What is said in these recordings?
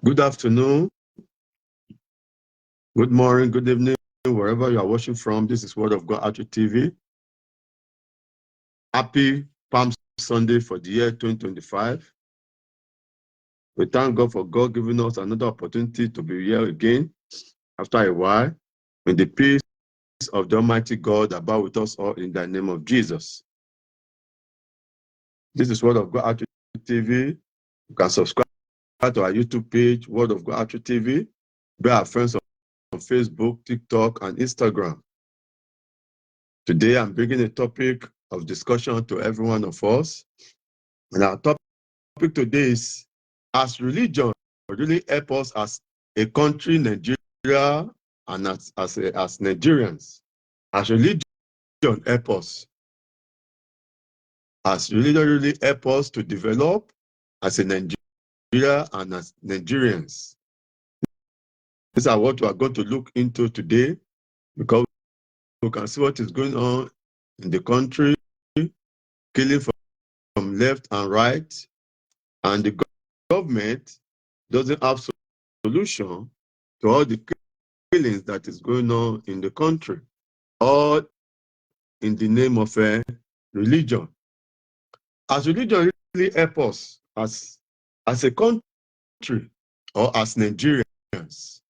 Good afternoon, good morning, good evening, wherever you are watching from. This is Word of God Outreach TV. Happy Palm Sunday for the year 2025. We thank God for God giving us another opportunity to be here again after a while. In the peace of the Almighty God abide with us all in the name of Jesus. This is Word of God Outreach TV. You can subscribe to our YouTube page, Word of God Outreach TV. Be our friends on Facebook, TikTok, and Instagram. Today, I'm bringing a topic of discussion to every one of us. And our topic today is, as religion really help us as a country, Nigeria, and as Nigerians. As religion help us. As religion really help us to develop as a Nigeria and as Nigerians. These are what we are going to look into today, because we can see what is going on in the country, killing from left and right, and the government doesn't have solution to all the killings that is going on in the country, all in the name of religion. As religion really help us as a country or as Nigerians.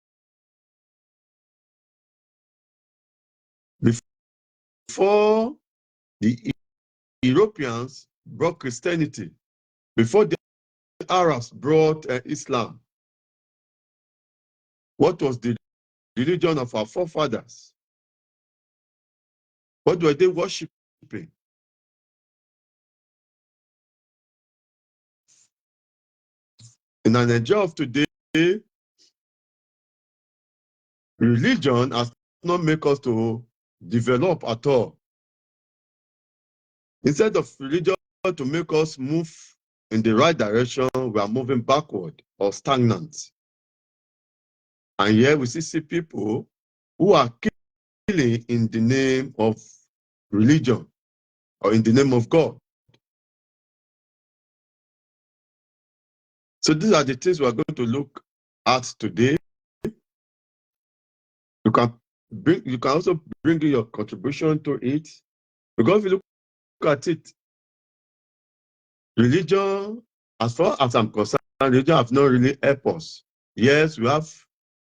Before the Europeans brought Christianity, before the Arabs brought Islam, what was the religion of our forefathers? What were they worshiping? In the Nigeria of today, religion has not made us to develop at all. Instead of religion to make us move in the right direction, we are moving backward or stagnant. And here we see people who are killing in the name of religion or in the name of God. So these are the things we are going to look at today. You can also bring in your contribution to it, because if you look at it, religion, as far as I'm concerned, religion have not really helped us. Yes, we have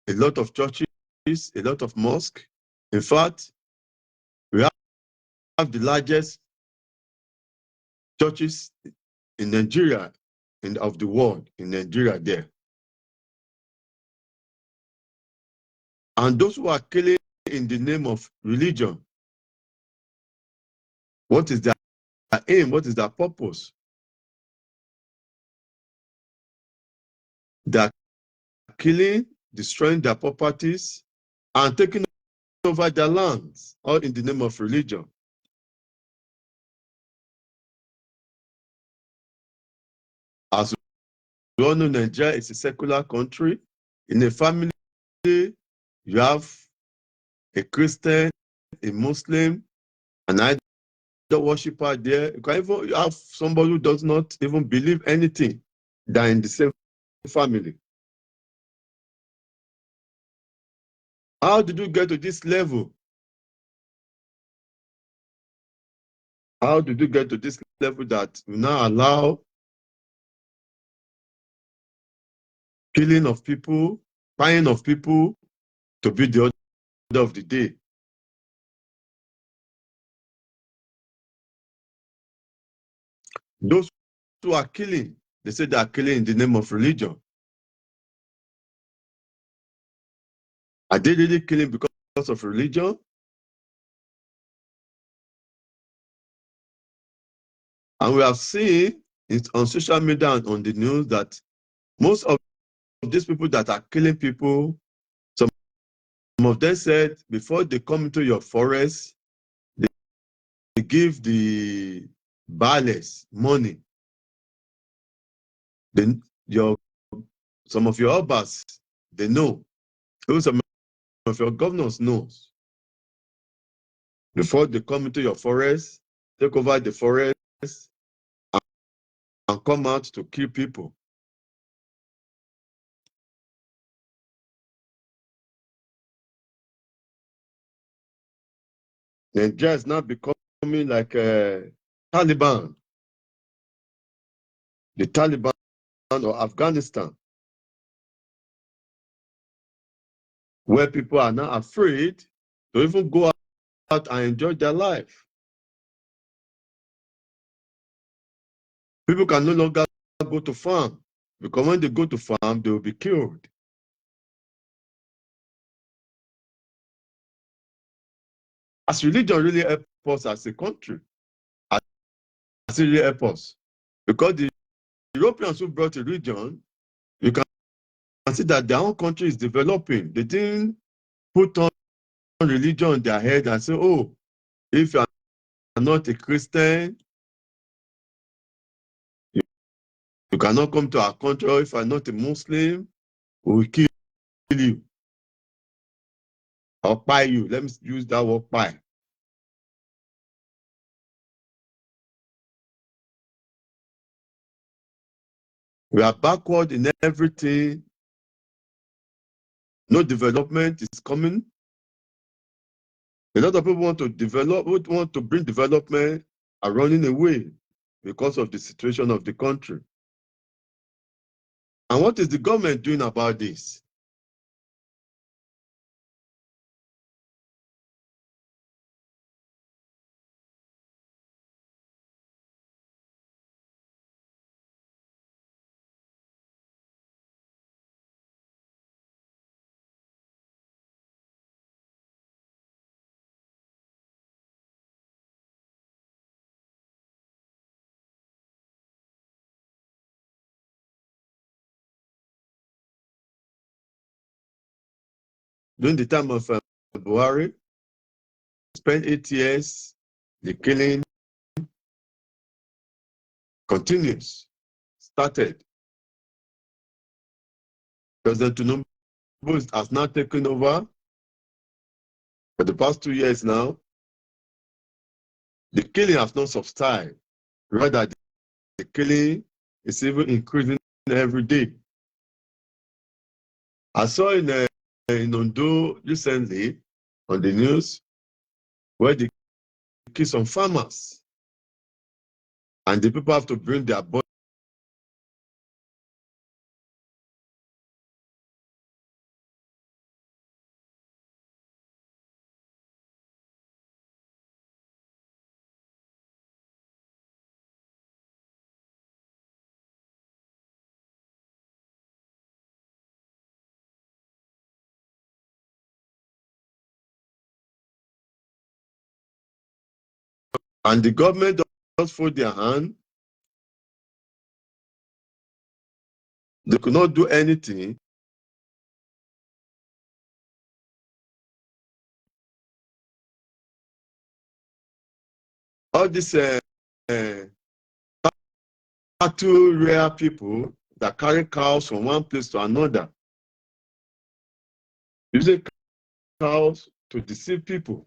a lot of churches, a lot of mosques. In fact, we have the largest churches in Nigeria and of the world in Nigeria there. And those who are killing in the name of religion, what is their aim? What is their purpose? They are killing, destroying their properties, and taking over their lands, all in the name of religion. As we all know, Nigeria is a secular country. In a family, you have a Christian, a Muslim, an idol worshiper there. You can even have somebody who does not even believe anything. They're in the same family. How did you get to this level? How did you get to this level that you now allow killing of people, buying of people to be the order of the day? Those who are killing, they say they are killing in the name of religion. Are they really killing because of religion? And we have seen it on social media and on the news that most of these people that are killing people, some of them said before they come into your forest, they give the ballers money. Then some of your obas, they know. Even some of your governors knows. Before they come into your forest, take over the forest, and come out to kill people. Nigeria is now becoming like a Taliban, the Taliban of Afghanistan, where people are now afraid to even go out and enjoy their life. People can no longer go to farm because when they go to farm, they will be killed. As religion really helps us as a country, as it really helps us. Because the Europeans who brought religion, you can see that their own country is developing. They didn't put on religion on their head and say, oh, if you are not a Christian, you cannot come to our country, or if you are not a Muslim, we will kill you or buy you. Let me use that word buy. We are backward in everything. No development is coming. A lot of people want to develop, want to bring development, are running away because of the situation of the country. And what is the government doing about this? During the time of Buhari, spent 8 years, the killing continues, started. President Tinubu has now taken over for the past 2 years now. The killing has not subsided. Rather, the killing is even increasing every day. I saw in Ondo recently on the news where they kill some farmers and the people have to bring their body. And the government just fold their hand. They could not do anything. All this cattle rear people that carry cows from one place to another, using cows to deceive people,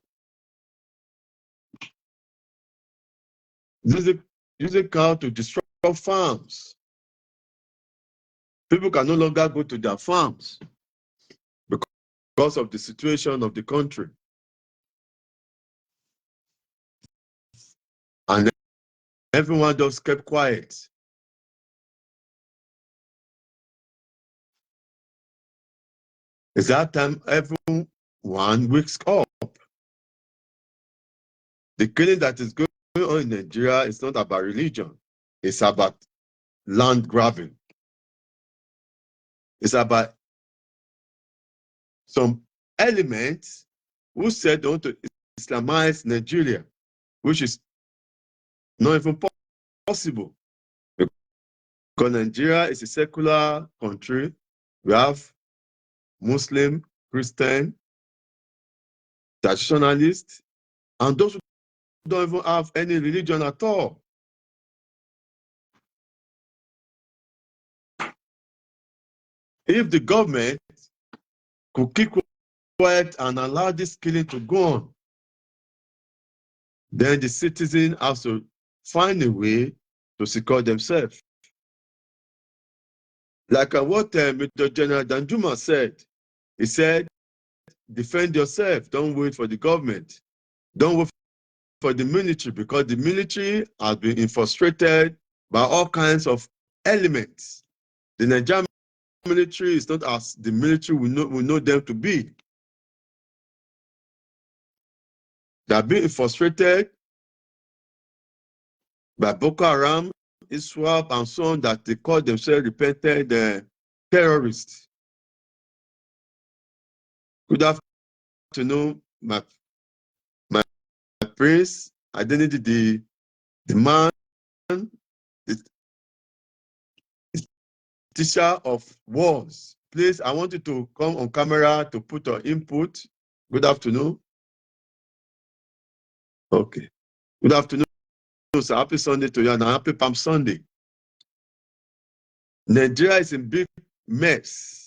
using cows to destroy farms. People can no longer go to their farms because of the situation of the country. And everyone just kept quiet. It's that time everyone wakes up. The killing that is going on in Nigeria is not about religion. It's about land grabbing. It's about some elements who said they want to Islamize Nigeria, which is not even possible. Because Nigeria is a secular country. We have Muslim, Christian, traditionalists, and those who don't even have any religion at all. If the government could keep quiet and allow this killing to go on, then the citizen has to find a way to secure themselves. Like what Major General Danjuma said, he said, defend yourself, don't wait for the government. Don't wait for the military, because the military has been infiltrated by all kinds of elements. The Nigerian military is not as the military we know them to be. They are being infiltrated by Boko Haram, ISWAP, and so on, that they call themselves repented terrorists. Good afternoon, my prince. Identity, the man, the teacher of wars. Please, I want you to come on camera to put your input. Good afternoon. Okay. Good afternoon, sir. Happy Sunday to you and happy Palm Sunday. Nigeria is in big mess.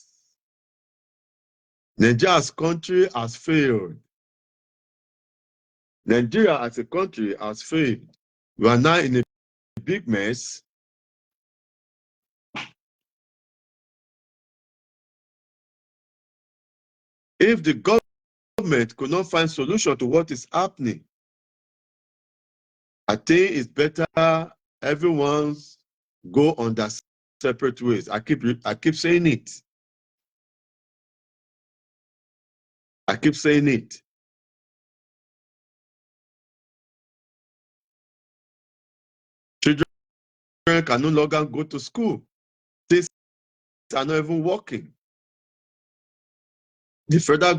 Nigeria as country has failed. Nigeria as a country has failed. We are now in a big mess. If the government could not find solution to what is happening, I think it's better everyone's go on their separate ways. I keep saying it. I keep saying it. Children can no longer go to school. Things are not even working. The federal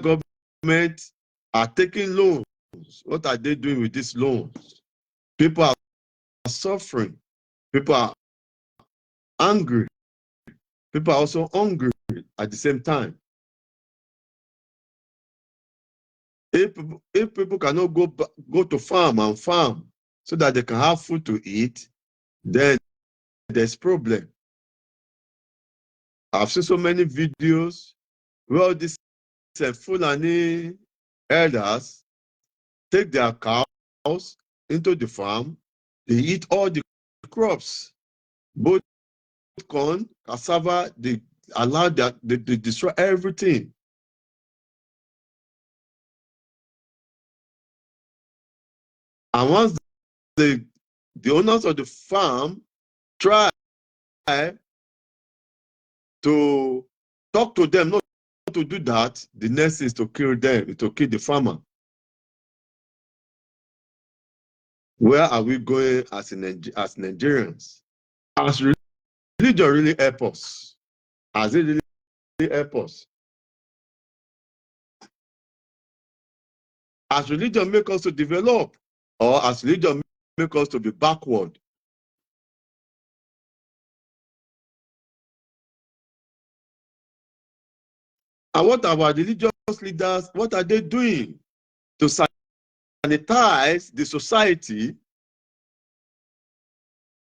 government are taking loans. What are they doing with these loans? People are suffering. People are angry. People are also hungry at the same time. If people cannot go to farm and farm so that they can have food to eat, then there's problem. I've seen so many videos where these Fulani elders take their cows into the farm. They eat all the crops, both corn, cassava. They allow that they destroy everything. And once the owners of the farm try to talk to them not to do that, the next is to kill them, to kill the farmer. Where are we going as Nigerians? Has religion really help us? Has it really help us? Has religion make us to develop, or has religion make us to be backward? And what are our religious leaders, what are they doing to sanitize the society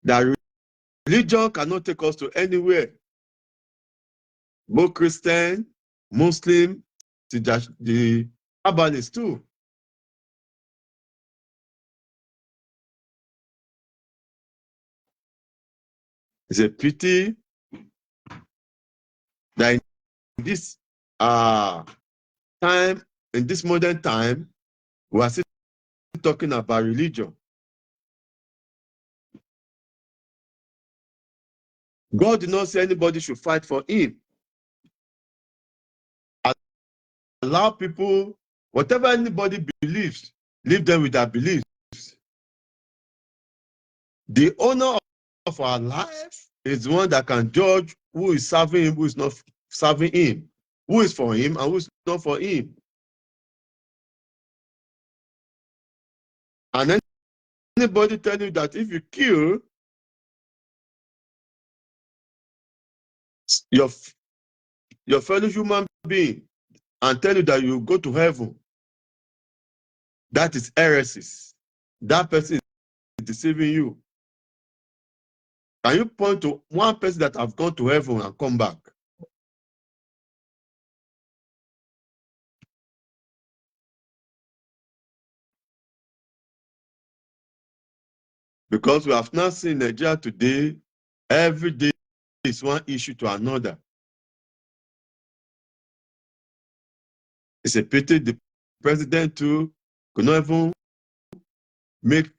that Religion cannot take us to anywhere. Both Christian, Muslim, the Kabbalists too. It's a pity that in this time, in this modern time, we are still talking about religion. God did not say anybody should fight for him. Allow people, whatever anybody believes, leave them with their beliefs. The owner of our life is the one that can judge who is serving him, who is not serving him, who is for him and who is not for him. And anybody tell you that if you kill your fellow human being and tell you that you go to heaven, that is heresy. That person is deceiving you. Can you point to one person that have gone to heaven and come back? Because we have now seen Nigeria today, every day is one issue to another. It's a pity the president too could not even make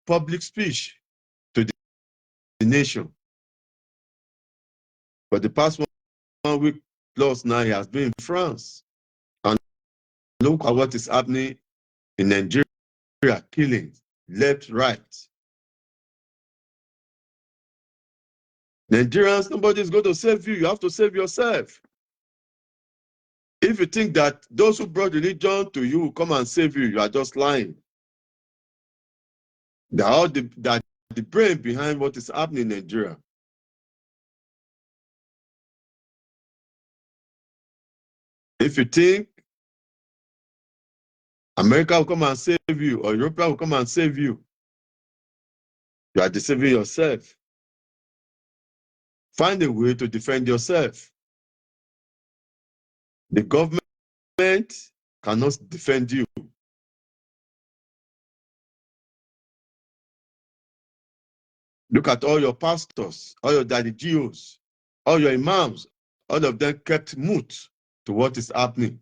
public speech to the nation. For the past 1 week plus now, he has been in France. And look at what is happening in Nigeria, killing left, right. Nigerians, nobody is going to save you. You have to save yourself. If you think that those who brought religion to you will come and save you, you are just lying. They are all the brain behind what is happening in Nigeria. If you think America will come and save you or Europe will come and save you, you are deceiving yourself. Find a way to defend yourself. The government cannot defend you. Look at all your pastors, all your daddy GOs, all your imams, all of them kept mute to what is happening.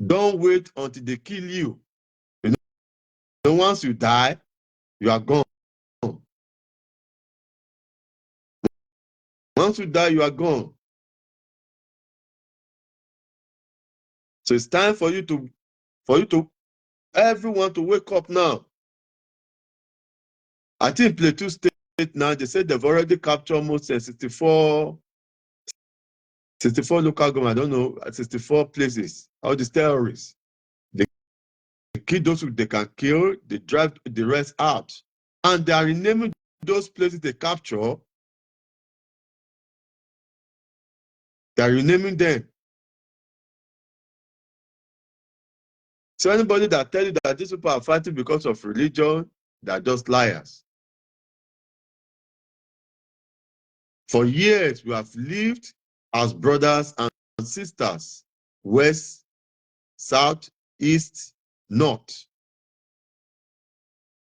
Don't wait until they kill you. You know, once you die, you are gone. Once you die, you are gone. So it's time for everyone to wake up now. I think Plateau State now, they said they've already captured almost 64 local government, I don't know, 64 places, all these terrorists. They kill those who they can kill, they drive the rest out. And they are renaming those places they capture, they are renaming them. So anybody that tell you that these people are fighting because of religion, they are just liars. For years, we have lived as brothers and sisters, west, south, east, north.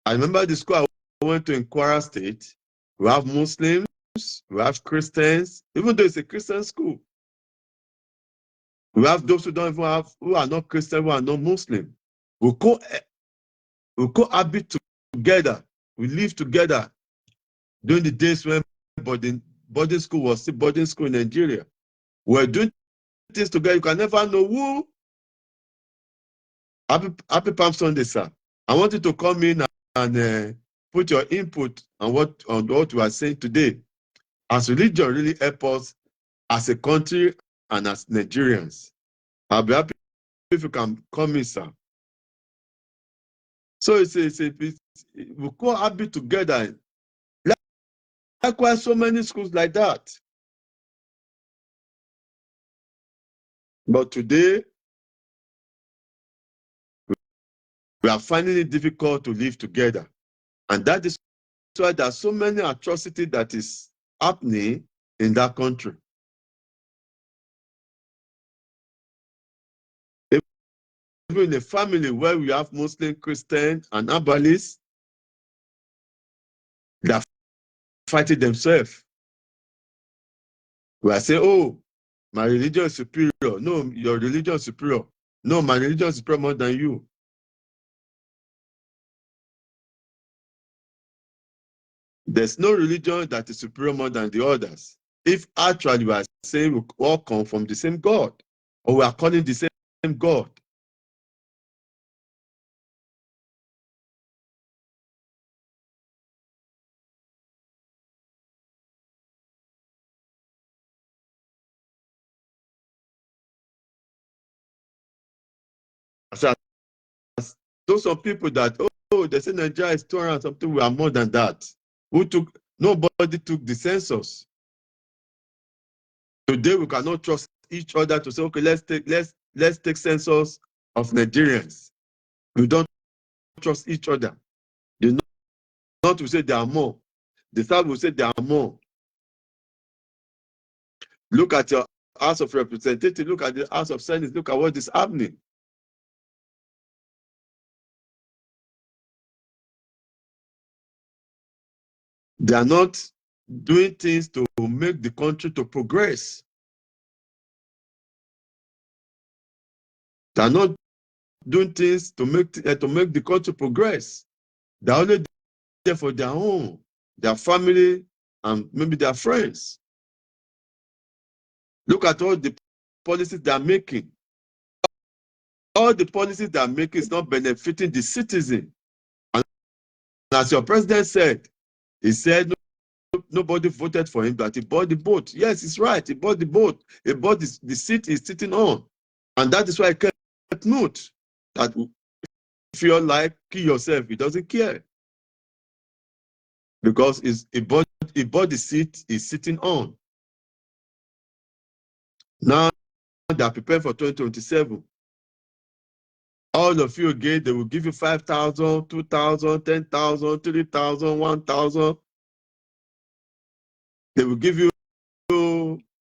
I remember the school I went to in Kwara State. We have Muslims, we have Christians, even though it's a Christian school. We have those who don't even have, who are not Christian, who are not Muslim. We cohabit together. We live together during the days when boarding school was still boarding school in Nigeria. We're doing things together. You can never know who. Happy Palm Sunday, sir. I want you to come in and put your input on what we are saying today. As religion really help us as a country and as Nigerians. I'll be happy if you can come in, sir. So we cohabit together. Likewise, so many schools like that. But today, we are finding it difficult to live together. And that is why there's so many atrocities that is happening in that country. Even in a family where we have Muslim, Christian, and Abalis, they are fighting themselves. We are saying, oh, my religion is superior. No, your religion is superior. No, my religion is superior more than you. There's no religion that is superior more than the others. If actually we are saying we all come from the same God, or we are calling the same God. So those are people that, oh, they say Nigeria is 200 something, we are more than that. Nobody took the census. Today we cannot trust each other to say, okay, let's take census of Nigerians. We don't trust each other. The North will say there are more. The South will say there are more. Look at your House of Representatives, look at the House of Senate, look at what is happening. They are not doing things to make the country to progress. They are not doing things to make the country progress. They are only there for their own, their family, and maybe their friends. Look at all the policies they are making. All the policies they are making is not benefiting the citizen. And as your president said, he said nobody voted for him, that he bought the boat. Yes, it's right. He bought the boat. He bought the seat he's sitting on. And that is why I kept note that if you're like, kill yourself, he doesn't care. Because he bought the seat he's sitting on. Now they are preparing for 2027. All of you again, they will give you 5,000, 2,000, 10,000, 3,000, 1,000. They will give you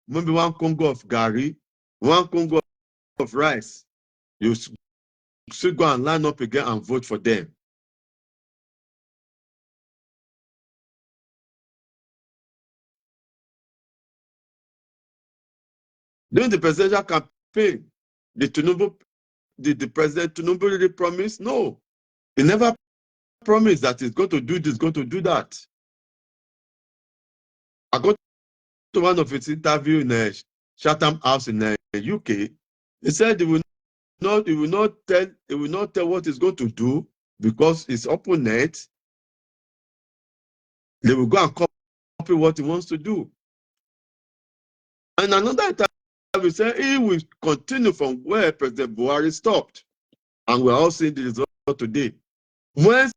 maybe 1 Congo of Gary, 1 Congo of rice. You still go and line up again and vote for them. During the presidential campaign, the President Tinubu really promised? No. He never promised that he's going to do this, going to do that. I got to one of his interview in a Chatham House in the UK. He said he will not tell what he's going to do because his opponent, they will go and copy what he wants to do. And another time, we say he will continue from where President Buhari stopped. And we're all seeing the result today. When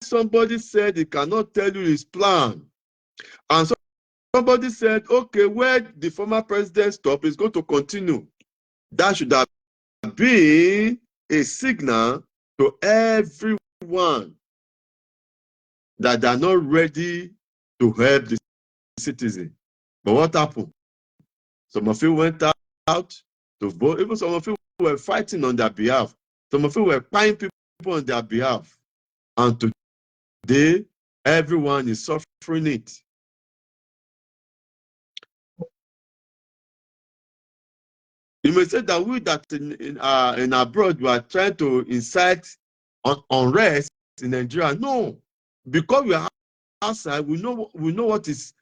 somebody said he cannot tell you his plan, and somebody said, okay, where the former president stopped is going to continue, that should have been a signal to everyone that they are not ready to help the citizen. But what happened? Some of you went out to vote. Even some of you were fighting on their behalf. Some of you were buying people on their behalf. And today, everyone is suffering it. You may say that we that in abroad, we are trying to incite unrest in Nigeria. No, because we are outside, we know what is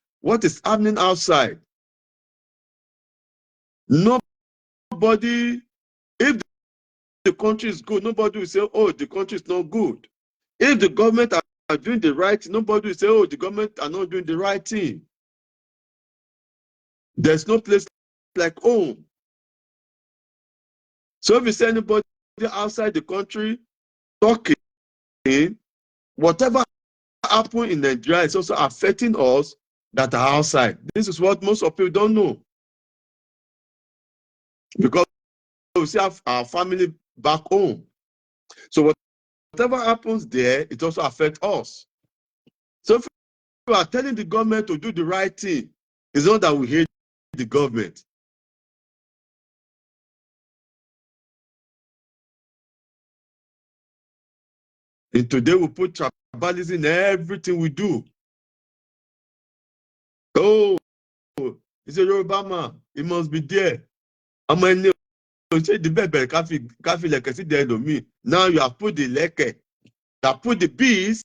happening outside. Nobody, if the country is good, nobody will say, oh, the country is not good. If the government are doing the right thing, nobody will say, oh, the government are not doing the right thing. There's no place like home. So if you see anybody outside the country talking, whatever happens in Nigeria is also affecting us that are outside. This is what most of people don't know. Because we see our family back home. So whatever happens there, it also affects us. So if we are telling the government to do the right thing, it's not that we hate the government. And today we put tribalism in everything we do. Oh, it's a Yoruba man. It must be there. I'm a say the bebe kafi leke si there to me. Now you have put the leke, you have put the bees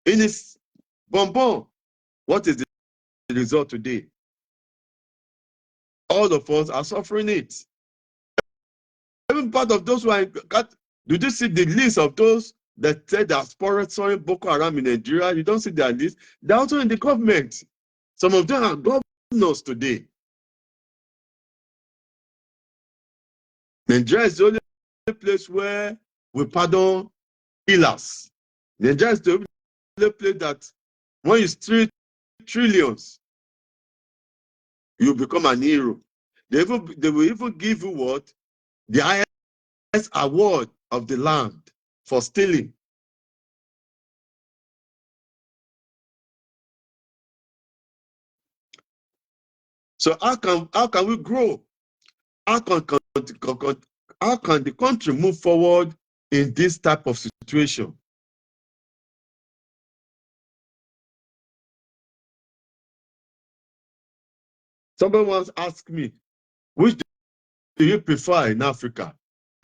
in his bonbon. What is the result today? All of us are suffering it. Even part of those who are did you see the list of those that said they are sponsoring Boko Haram in Nigeria? You don't see their list. They're also in the government. Some of them are governors today. Nigeria is the only place where we pardon killers. Nigeria is the only place that when you steal trillions, you become an hero. They will even give you what? The highest award of the land for stealing. So how can we grow? How can the country move forward in this type of situation? Someone once asked me, which do you prefer in Africa?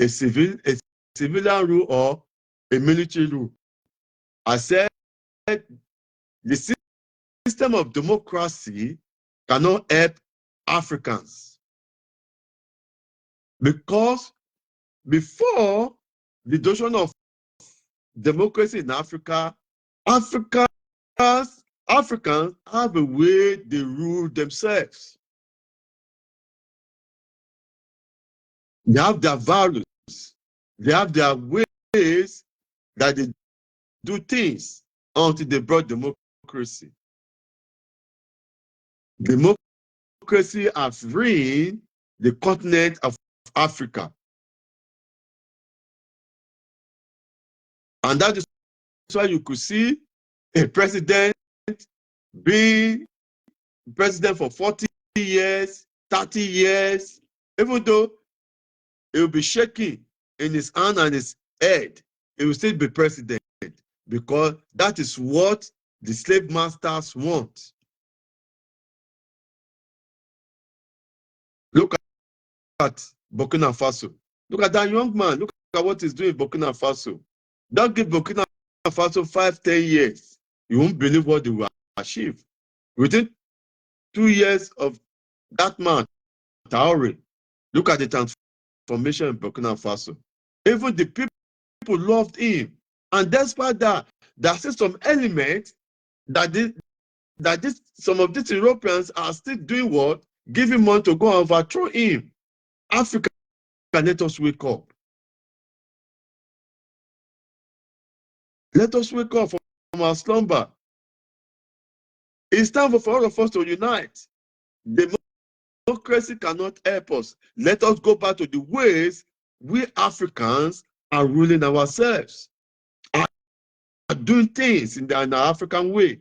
A civilian rule or a military rule? I said the system of democracy cannot help Africans because before the notion of democracy in Africa, Africans have a way they rule themselves. They have their values. They have their ways that they do things until they brought democracy. Democracy has reigned the continent of Africa. And that is why you could see a president being president for 40 years, 30 years, even though he will be shaking in his hand and his head, he will still be president because that is what the slave masters want. Look at Burkina Faso. Look at that young man. Look at what he's doing in Burkina Faso. Don't give Burkina Faso 5, 10 years. You won't believe what they will achieve. Within 2 years of that man, Traoré, look at the transformation in Burkina Faso. Even the people loved him. And despite that, there are still some elements that some of these Europeans are still doing what? Giving money to go and overthrow him. Africa, let us wake up. Let us wake up from our slumber. It's time for all of us to unite. Democracy cannot help us. Let us go back to the ways we Africans are ruling ourselves, are doing things in the African way.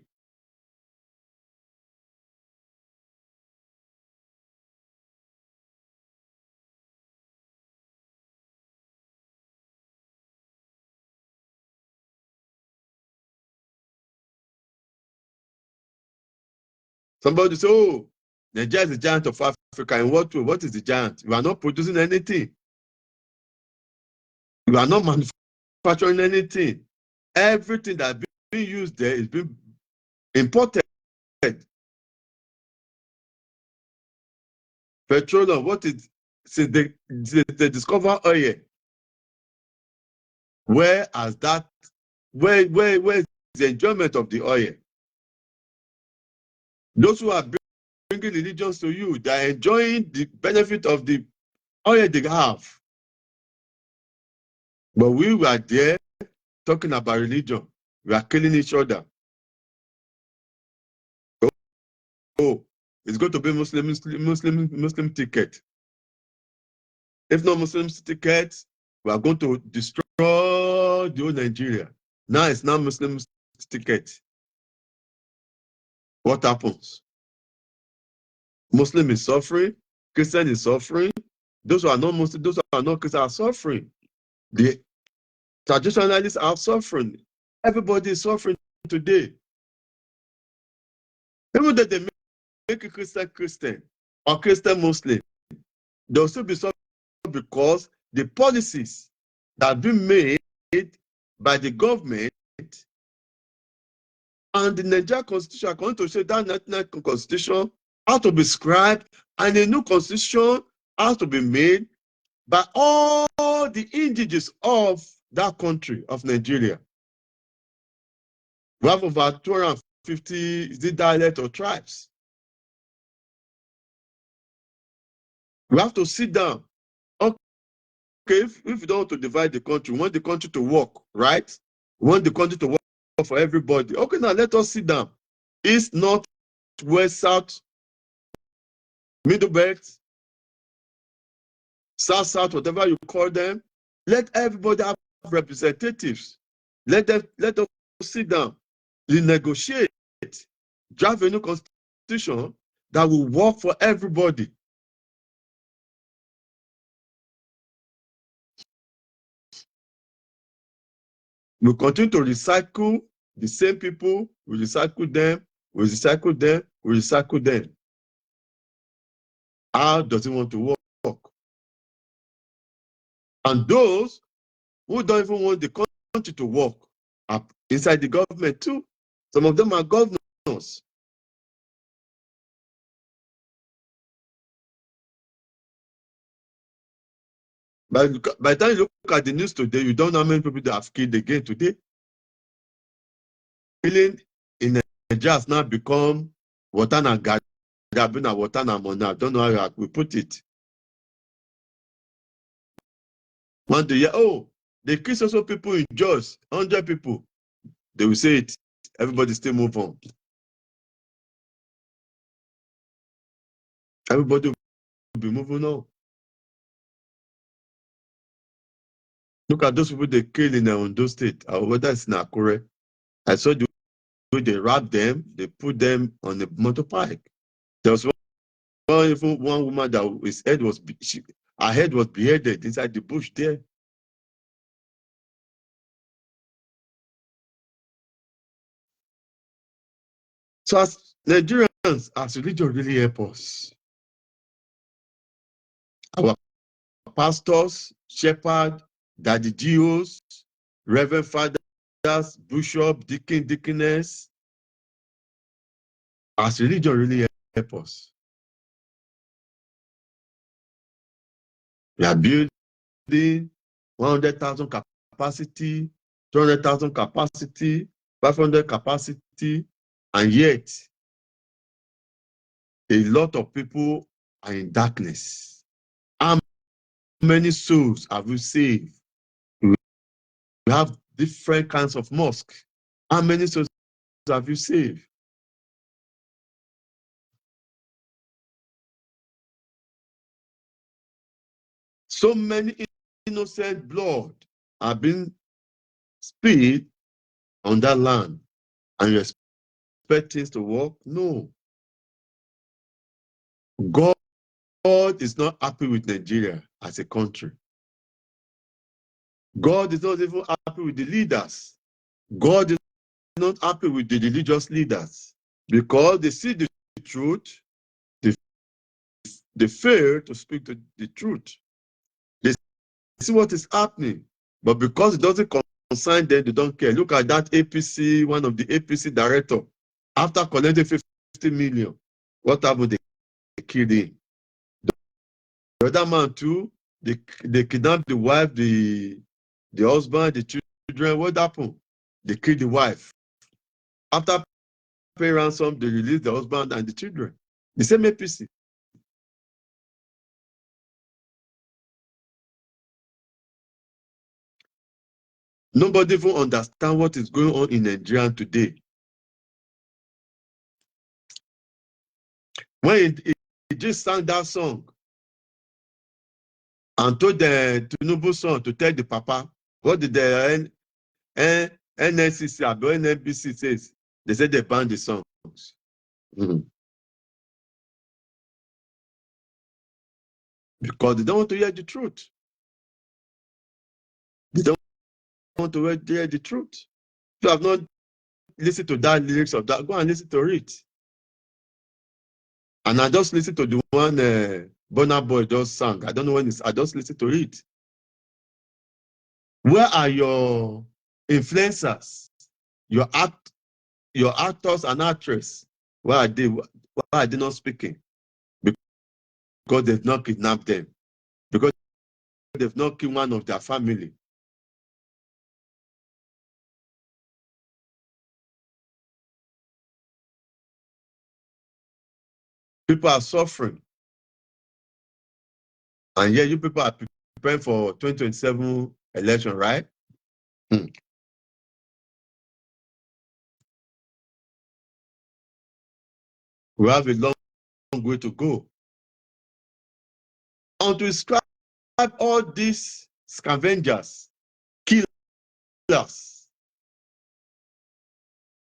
Somebody say, oh, Nigeria is the giant of Africa. In what way? What is the giant? You are not producing anything. You are not manufacturing anything. Everything that is being used there is being imported. Petroleum, what is, since they discover oil, where is the enjoyment of the oil? Those who are bringing religions to you, they are enjoying the benefit of the oil they have. But we were there talking about religion. We are killing each other. Oh, it's going to be Muslim ticket. If not Muslim tickets, we are going to destroy the whole Nigeria. Now it's not Muslim ticket, what happens? Muslim is suffering, Christian is suffering, those who are not Muslim, those who are not Christian are suffering. The traditionalists are suffering. Everybody is suffering today. Even though they make a Christian or Christian Muslim, they'll still be suffering because the policies that have been made by the government and the Nigerian constitution, according to say that 1999 constitution, has to be scribed, and a new constitution has to be made by all the indigenous of that country, of Nigeria. We have over 250 dialects or tribes. We have to sit down. Okay, if you don't want to divide the country, we want the country to work, right? We want the country to work for everybody. Okay, now let us sit down. East, north, west, south, middle belt, south, whatever you call them. Let everybody have representatives. Let us sit down, negotiate, draft a new constitution that will work for everybody. We continue to recycle the same people, we recycle them, we recycle them, we recycle them. How does it want to work? And those who don't even want the country to work are inside the government too. Some of them are governors. By the time you look at the news today, you don't know how many people they have killed again today. Killing in Nigeria has now become water and gari, water and money. I don't know how we put it. One day, oh, they kill so people in Jos, 100 people. They will say it. Everybody still move on. Everybody will be moving on. Look at those people they kill in Ondo State, or whether it's in Akure. I saw the way they wrap them, they put them on a motorbike. There was one woman that his head was, her head was beheaded inside the bush there. So as Nigerians, as religion really help us. Our pastors, shepherds, daddy geos, reverend fathers, bishop, deacon, deaconess, as religion really help us. We are building 100,000 capacity, 200,000 capacity, 500 capacity, and yet a lot of people are in darkness. How many souls have we saved? We have different kinds of mosques. How many souls have you saved? So many innocent blood have been spilled on that land, and you expect things to work? No. God is not happy with Nigeria as a country. God is not even happy with the leaders. God is not happy with the religious leaders because they see the truth, they fail to speak the truth. They see what is happening, but because it doesn't concern them, they don't care. Look at that APC, one of the APC director, after collecting 50 million, what happened? They killed him. The other man too, they kidnapped the wife, the husband, the children. What happened? They killed the wife. After paying ransom, they released the husband and the children. The same APC. Nobody even understands what is going on in Nigeria today. When he just sang that song and told the Tinubu son to tell the papa, what did the NNCC or NNBC says, they said they banned the songs. Mm-hmm. Because they don't want to hear the truth. They don't want to hear the truth. If you have not listened to that lyrics of that, go and listen to it. And I just listened to the one Burna Boy just sang. I don't know when it's, I just listened to it. Where are your influencers? Your actors and actresses? Why are they not speaking? Because they've not kidnapped them. Because they've not killed one of their family. People are suffering. And yet you people are preparing for 2027 election, right? Hmm. We have a long way to go. And to describe all these scavengers, killers,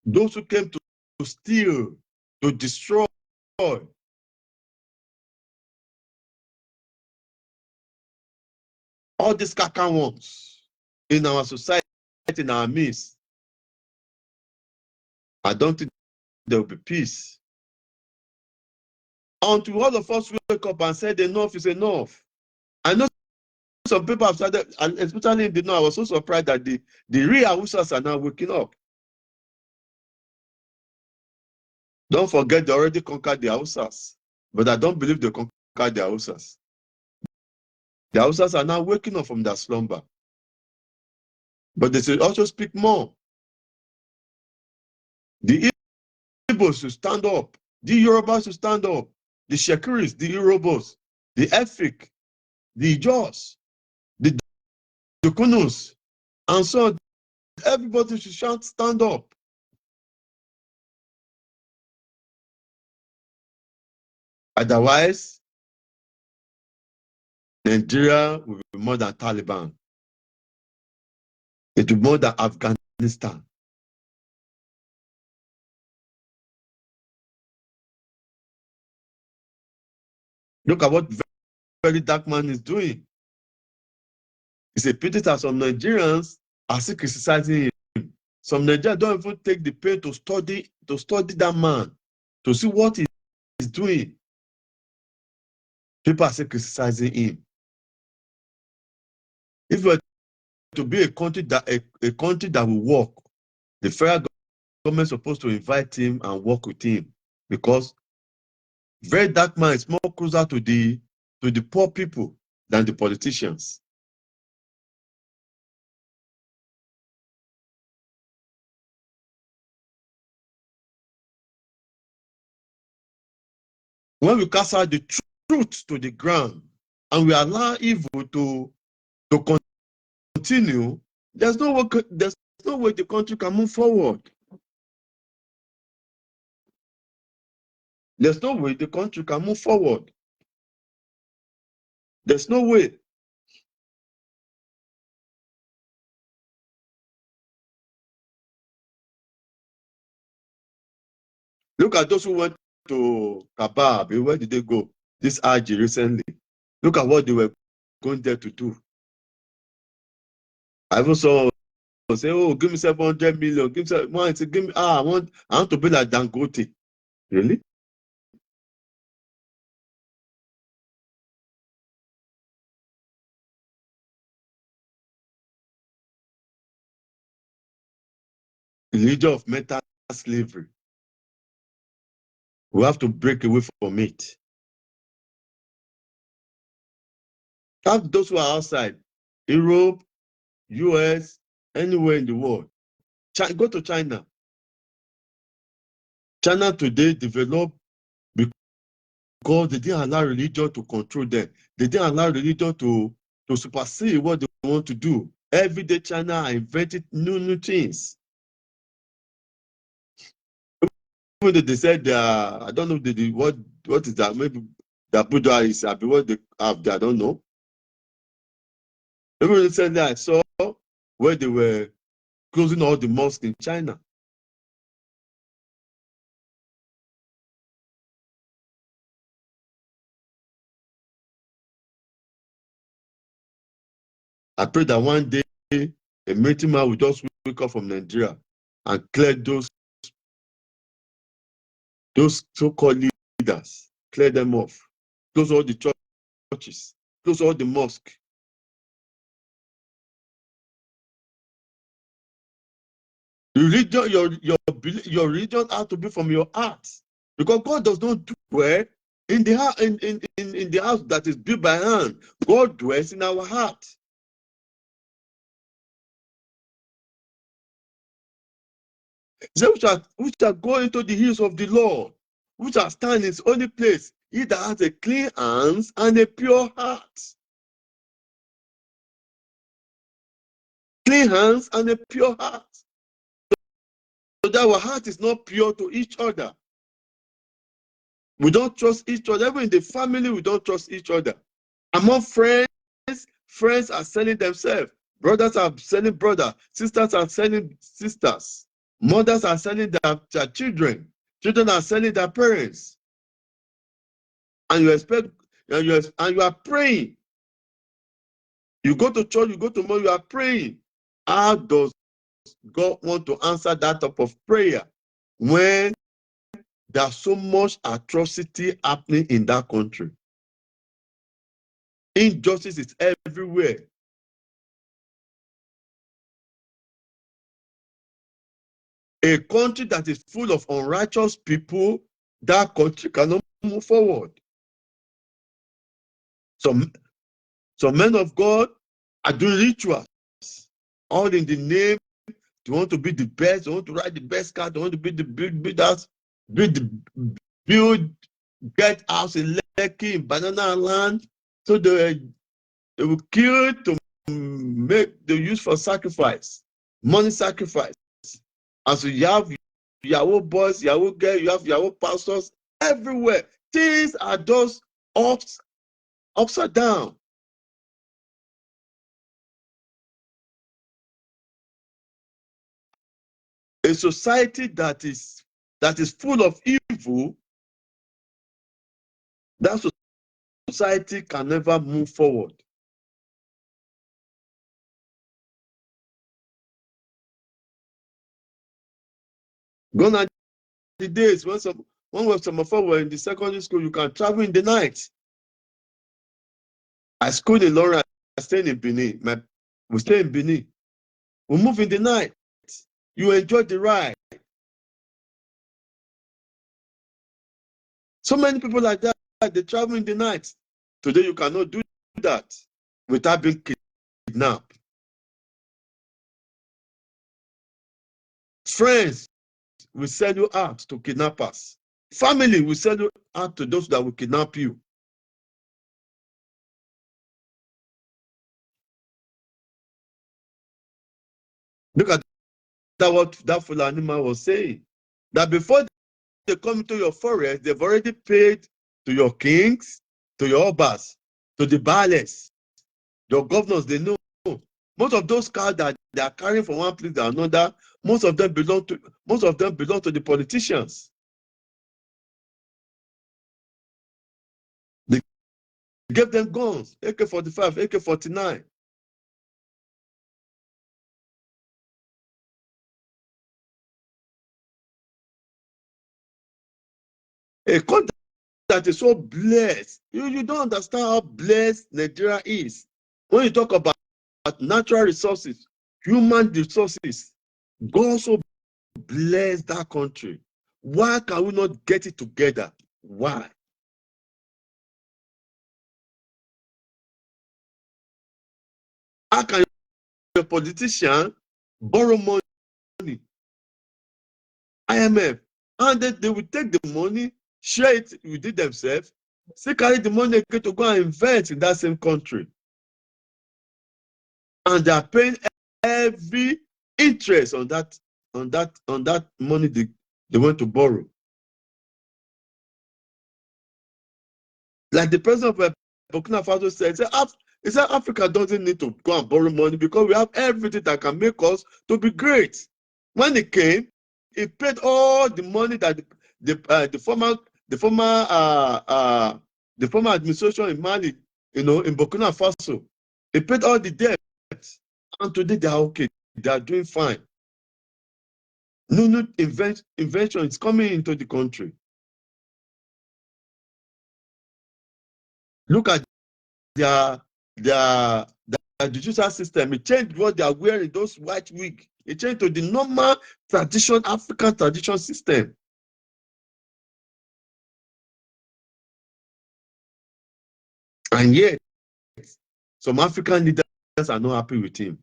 those who came to steal, to destroy, all these kakan ones in our society, in our midst, I don't think there will be peace. Until all of us wake up and say enough is enough. I know some people have started, and especially in the north, I was so surprised that the real Hausas are now waking up. Don't forget they already conquered the Hausas, but I don't believe they conquered the Hausas. The Hausas are now waking up from their slumber. But they should also speak more. The Igbos should stand up. The Yorubas should stand up. The Shekuris, the Yorubas, the Efik, the Ijaws, the Dukunus, and so on. Everybody should stand up. Otherwise, Nigeria will be more than Taliban. It will be more than Afghanistan. Look at what very dark man is doing. It's a pity that some Nigerians are still criticizing him. Some Nigerians don't even take the pain to study that man, to see what he's doing. People are still criticizing him. If we were to be a country that will work, the federal government is supposed to invite him and work with him, because very dark man is more closer to the poor people than the politicians. When we cast out the truth to the ground and we allow evil to continue, there's no way the country can move forward. There's no way the country can move forward. There's no way. Look at those who went to Kabab. Where did they go? This Hajj recently. Look at what they were going there to do. I even saw say, "Oh, give me 700 million. Give me. I want to be like Dangote." Really? Religion of mental slavery. We have to break away from it. Have those who are outside, Europe, US, anywhere in the world. Go to China. China today developed because they didn't allow religion to control them. They didn't allow religion to supersede what they want to do. Every day China invented new things. Even though they said I don't know what is that, maybe the Buddha is what they have there, I don't know. Even recently I saw where they were closing all the mosques in China. I pray that one day a military man will just wake up from Nigeria and clear those so-called leaders, clear them off, close all the churches, close all the mosques. Religion, your religion has to be from your heart, because God does not dwell in the house in the house that is built by hand. God dwells in our heart. So we shall go into the hills of the Lord, which shall stand in his only place. He that has a clean hands and a pure heart. Clean hands and a pure heart. So that our heart is not pure to each other. We don't trust each other. Even in the family, we don't trust each other. Among friends, friends are selling themselves. Brothers are selling brothers. Sisters are selling sisters. Mothers are selling their children. Children are selling their parents. And you expect, and you are praying. You go to church, you go to mosque, you are praying. How does God want to answer that type of prayer when there's so much atrocity happening in that country? Injustice is everywhere. A country that is full of unrighteous people, that country cannot move forward. Some men of God are doing rituals, all in the name. They want to be the best. They want to ride the best car. They want to be the builders, build, get house in Lekki, in Banana Land. So they will kill to make the use for sacrifice, money sacrifice. And so you have Yahoo boys, Yahoo girls, you have Yahoo pastors everywhere. Things are just upside down. A society that is full of evil, that society can never move forward. Gone are the days when some of us were in the secondary school, you can travel in the night. I schooled in Lawrence, I stayed in Benin. We stay in Benin. We move in the night. You enjoy the ride. So many people like that, they travel in the night. Today you cannot do that without being kidnapped. Friends will send you out to kidnappers. Family will send you out to those that will kidnap you. Look at that, what that Fulani man was saying. That before they come into your forest, they've already paid to your kings, to your obas, to the baales, your governors. They know most of those cars that they are carrying from one place to another. Most of them belong to the politicians. They gave them guns, AK-45, AK-49. A country that is so blessed. You don't understand how blessed Nigeria is. When you talk about natural resources, human resources, God so bless that country. Why can we not get it together? Why? How can a politician borrow money, IMF, and then they will take the money, share it within themselves, still carry the money again to go and invest in that same country? And they are paying every interest on that money they went to borrow. Like the president of Burkina Faso said, He said Africa doesn't need to go and borrow money because we have everything that can make us to be great. When he came, he paid all the money that the former administration in Mali, in Burkina Faso, he paid all the debt, and today they are okay. They are doing fine. New invention is coming into the country. Look at their judicial system. It changed what they are wearing, those white wig. It changed to the normal tradition, African tradition system. And yet, some African leaders are not happy with him.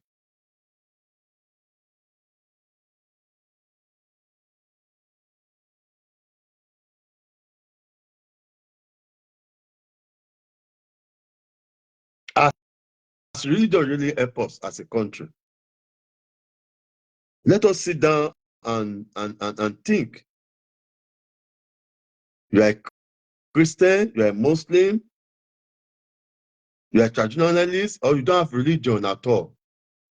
As religion really help us as a country. Let us sit down and think. You are a Christian, you are a Muslim, you are a traditionalist, or you don't have religion at all.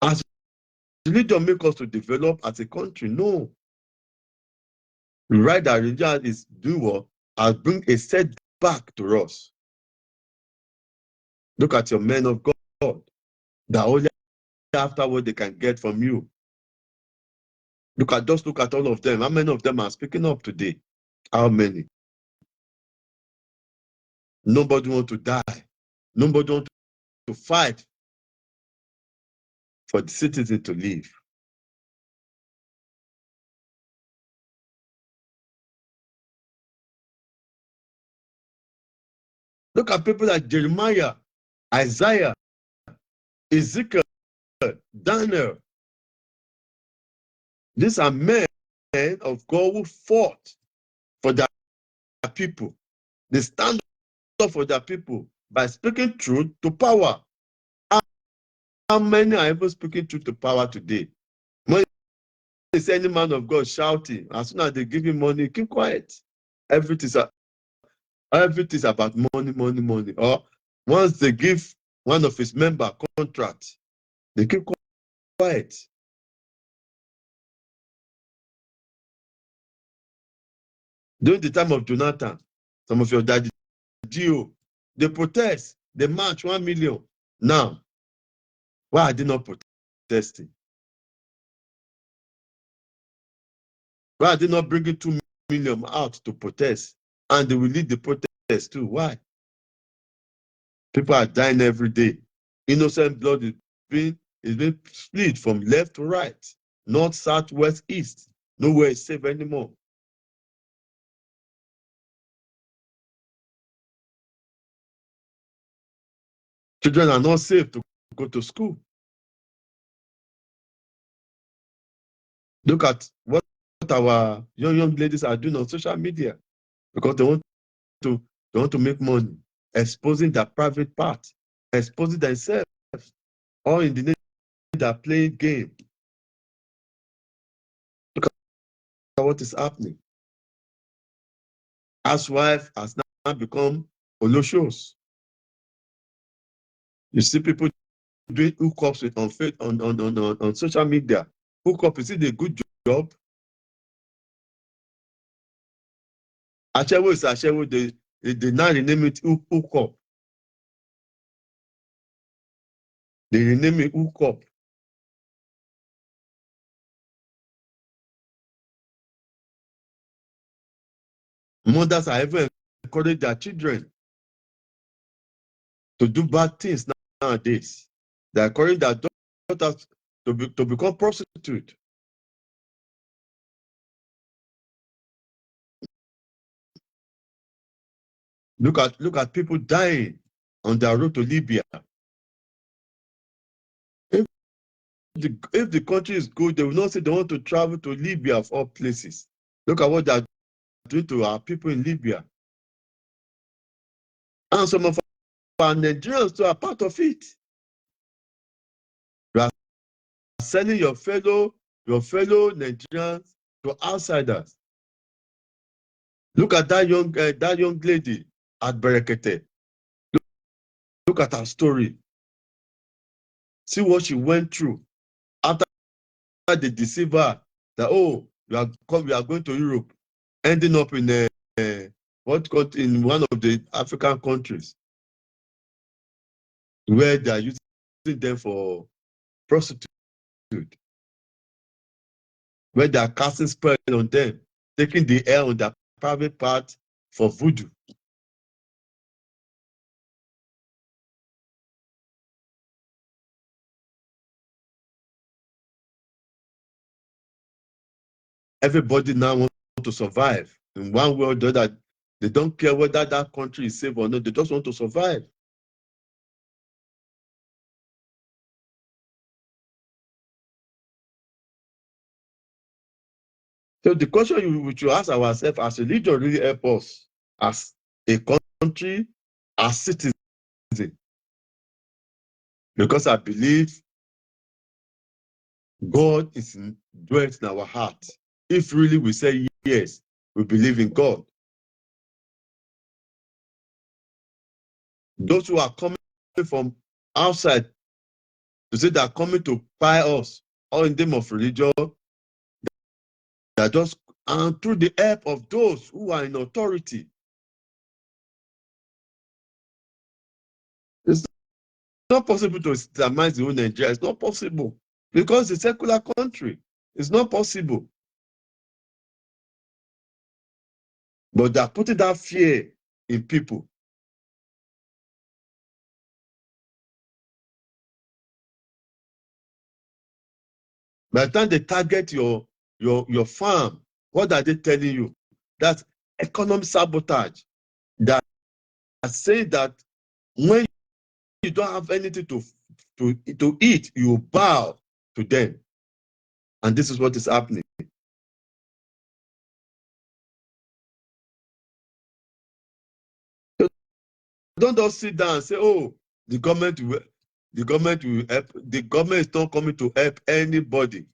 As religion make us to develop as a country, no. Right, that religion is doing what? Has bring a setback to us. Look at your men of God. That only after what they can get from you. Look at all of them. How many of them are speaking up today? How many? Nobody want to die. Nobody want to fight for the citizen to live. Look at people like Jeremiah, Isaiah, Ezekiel, Daniel. These are men of God who fought for their people. They stand up for their people by speaking truth to power. How many are even speaking truth to power today? When they see any man of God shouting, as soon as they give him money, keep quiet. Everything is about money, money, money. Or once they give one of his member contract, they keep quiet. During the time of Jonathan, some of your daddy, Gio, they protest, they march 1 million. Now, why are they not protesting? Why are they not bringing 2 million out to protest? And they will lead the protest too. Why? People are dying every day. Innocent blood is being split from left to right, north, south, west, east. Nowhere is safe anymore. Children are not safe to go to school. Look at what our young ladies are doing on social media because they want to make money, exposing their private part, exposing themselves, all in the name they are playing game. Look at what is happening. Housewife has now become Oloshos. You see people doing hookups with on social media. Hookup, is it a good job? Aṣẹ́wó is aṣẹ́wó, they now rename it hookup. They rename it hookup. Mothers are even encouraging their children to do bad things nowadays. They encourage their daughters to become prostitutes. Look at people dying on their road to Libya. If the country is good, they will not say they want to travel to Libya of all places. Look at what they are doing to our people in Libya. And some of our Nigerians too are part of it. You are selling your fellow Nigerians to outsiders. Look at that young lady at Berekete. Look at her story. See what she went through after they deceive her that, oh, we are going to Europe, ending up in in one of the African countries where they are using them for prostitute, where they are casting spell on them, taking the air on their private part for voodoo. Everybody now wants to survive in one way or the other. They don't care whether that country is safe or not. They just want to survive. So the question we should ask ourselves, as religion really help us as a country, as citizens, because I believe God is dwelt in our heart. If really we say yes, we believe in God. Those who are coming from outside to say they are coming to buy us, all in the name of religion, they are just, and through the help of those who are in authority. It's not possible to Islamize the whole Nigeria. It's not possible because it's a secular country. It's not possible. But they are putting that fear in people. By the time they target your farm, what are they telling you? That's economic sabotage. They are saying that when you don't have anything to eat, you bow to them. And this is what is happening. So don't just sit down and say, oh, the government will help. The government is not coming to help anybody.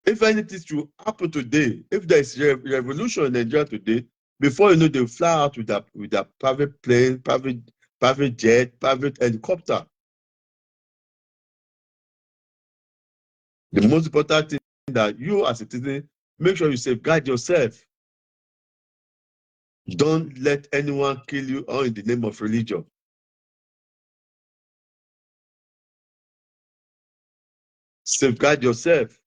If anything should happen today, if there is revolution in Nigeria today, before you know, they fly out with their private plane, private jet, private helicopter. The most important thing that you as a citizen, make sure you safeguard yourself. Don't let anyone kill you all in the name of religion. Safeguard yourself.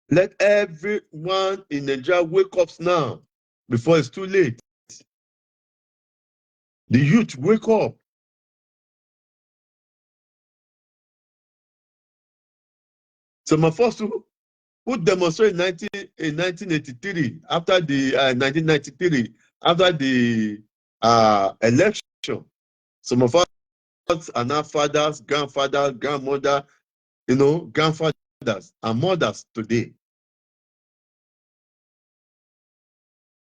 Let everyone in Nigeria wake up now before it's too late. The youth, wake up. Some of us who demonstrated in 1983 after the 1993 after the election. Some of us are now fathers, grandfathers, grandmother, grandfathers and mothers today.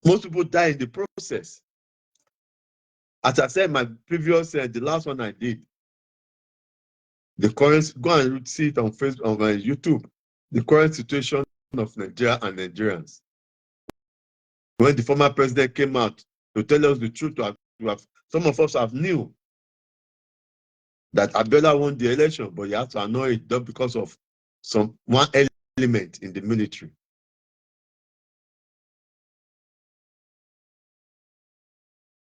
Most people die in the process. As I said, my previous, the last one I did, the current, go and see it on Facebook, on YouTube, the current situation of Nigeria and Nigerians. When the former president came out to tell us the truth, some of us have knew that Abiola won the election, but he had to annul it just because of one element in the military.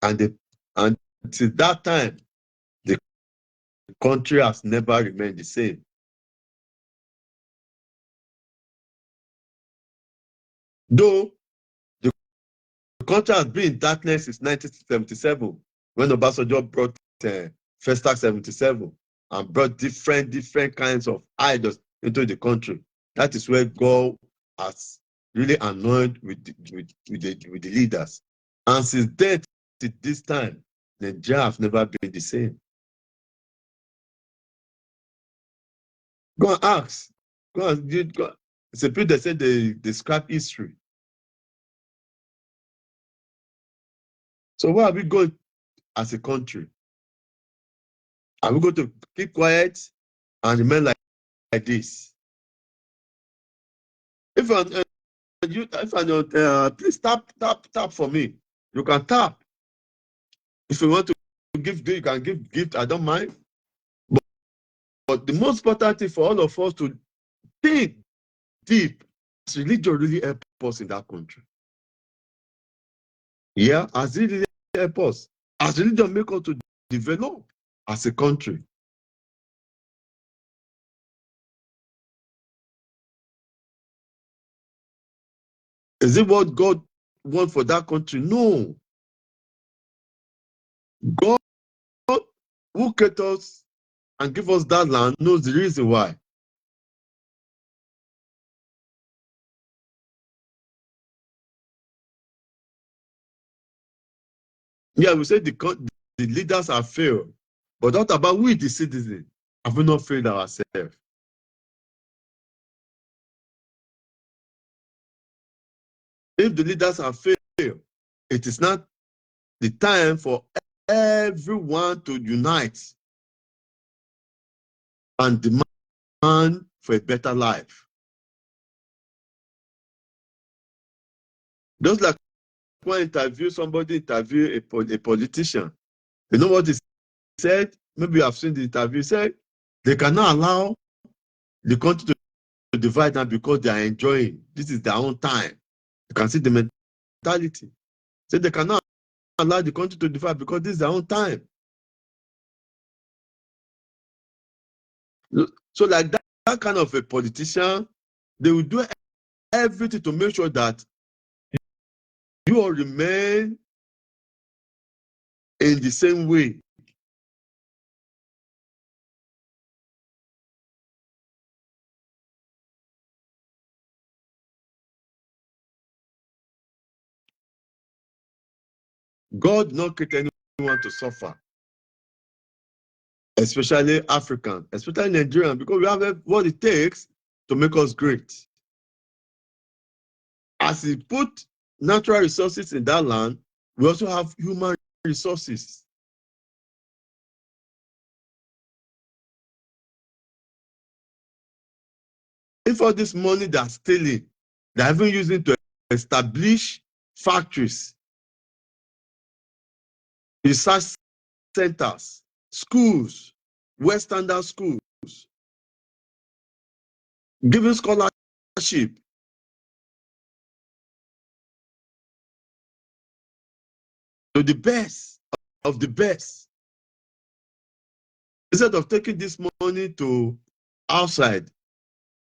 And until that time, the country has never remained the same. Though the country has been in darkness since 1977, when Obasanjo brought Festac 77 and brought different kinds of idols into the country. That is where God has really annoyed with the leaders. And since then to this time, Nigeria have never been the same. Go and ask. Go and go. It's a people that say they scrap history. So where are we going as a country? Are we going to keep quiet and remain like this? If please tap for me. You can tap. If you want to give gift, you can give gift. I don't mind. But the most important thing for all of us to think deep, has religion really help us in that country? Yeah, has it really help us? Has religion make us to develop as a country? Is it what God wants for that country? No. God, who created us and give us that land, knows the reason why. Yeah, we say the leaders have failed. But what about we, the citizens? Have we not failed ourselves? If the leaders have failed, it is not the time for everyone to unite and demand for a better life. Just like when interview a politician, you know what he said? Maybe you have seen the interview. He said they cannot allow the country to divide now because they are enjoying. This is their own time. You can see the mentality. Say they cannot allow the country to divide because this is their own time. So like that kind of a politician, they will do everything to make sure that you all remain in the same way. God did not create anyone to suffer, especially African, especially Nigerian, because we have what it takes to make us great. As he put natural resources in that land, we also have human resources. If all this money they're stealing, they're even using to establish factories, research centers, schools, West Standard schools, giving scholarship to the best of the best. Instead of taking this money to outside,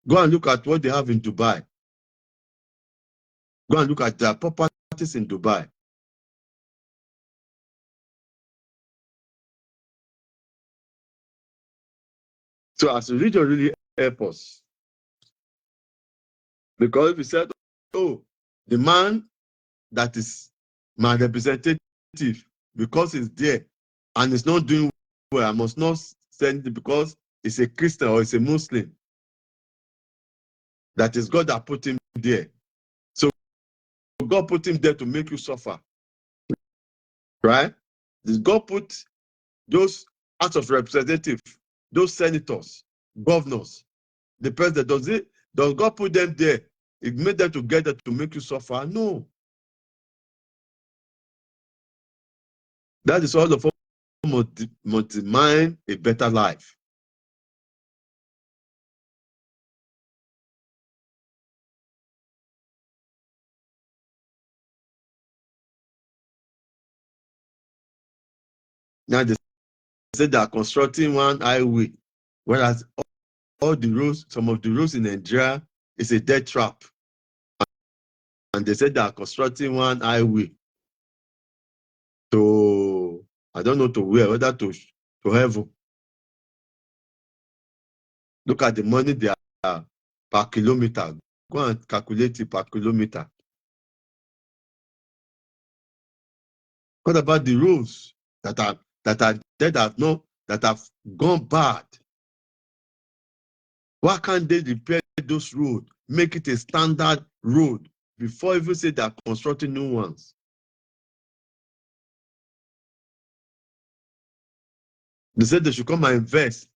go and look at what they have in Dubai. Go and look at their properties in Dubai. So as a religion really help us. Because if we said, oh, the man that is my representative, because he's there and he's not doing well, I must not send it because he's a Christian or he's a Muslim. That is God that put him there. So God put him there to make you suffer. Right? God put those House of Representatives, those senators, governors, the president, does God put them there? It made them together to make you suffer? No. That is all of us must demand a better life. Now they say they are constructing one highway, whereas all the roads, some of the roads in Nigeria is a death trap. And they said they are constructing one highway to, I don't know to where, whether to heaven. Look at the money they are per kilometer. Go and calculate it per kilometer. What about the roads that are that have gone bad? Why can't they repair those roads, make it a standard road before even say they are constructing new ones? They said they should come and invest.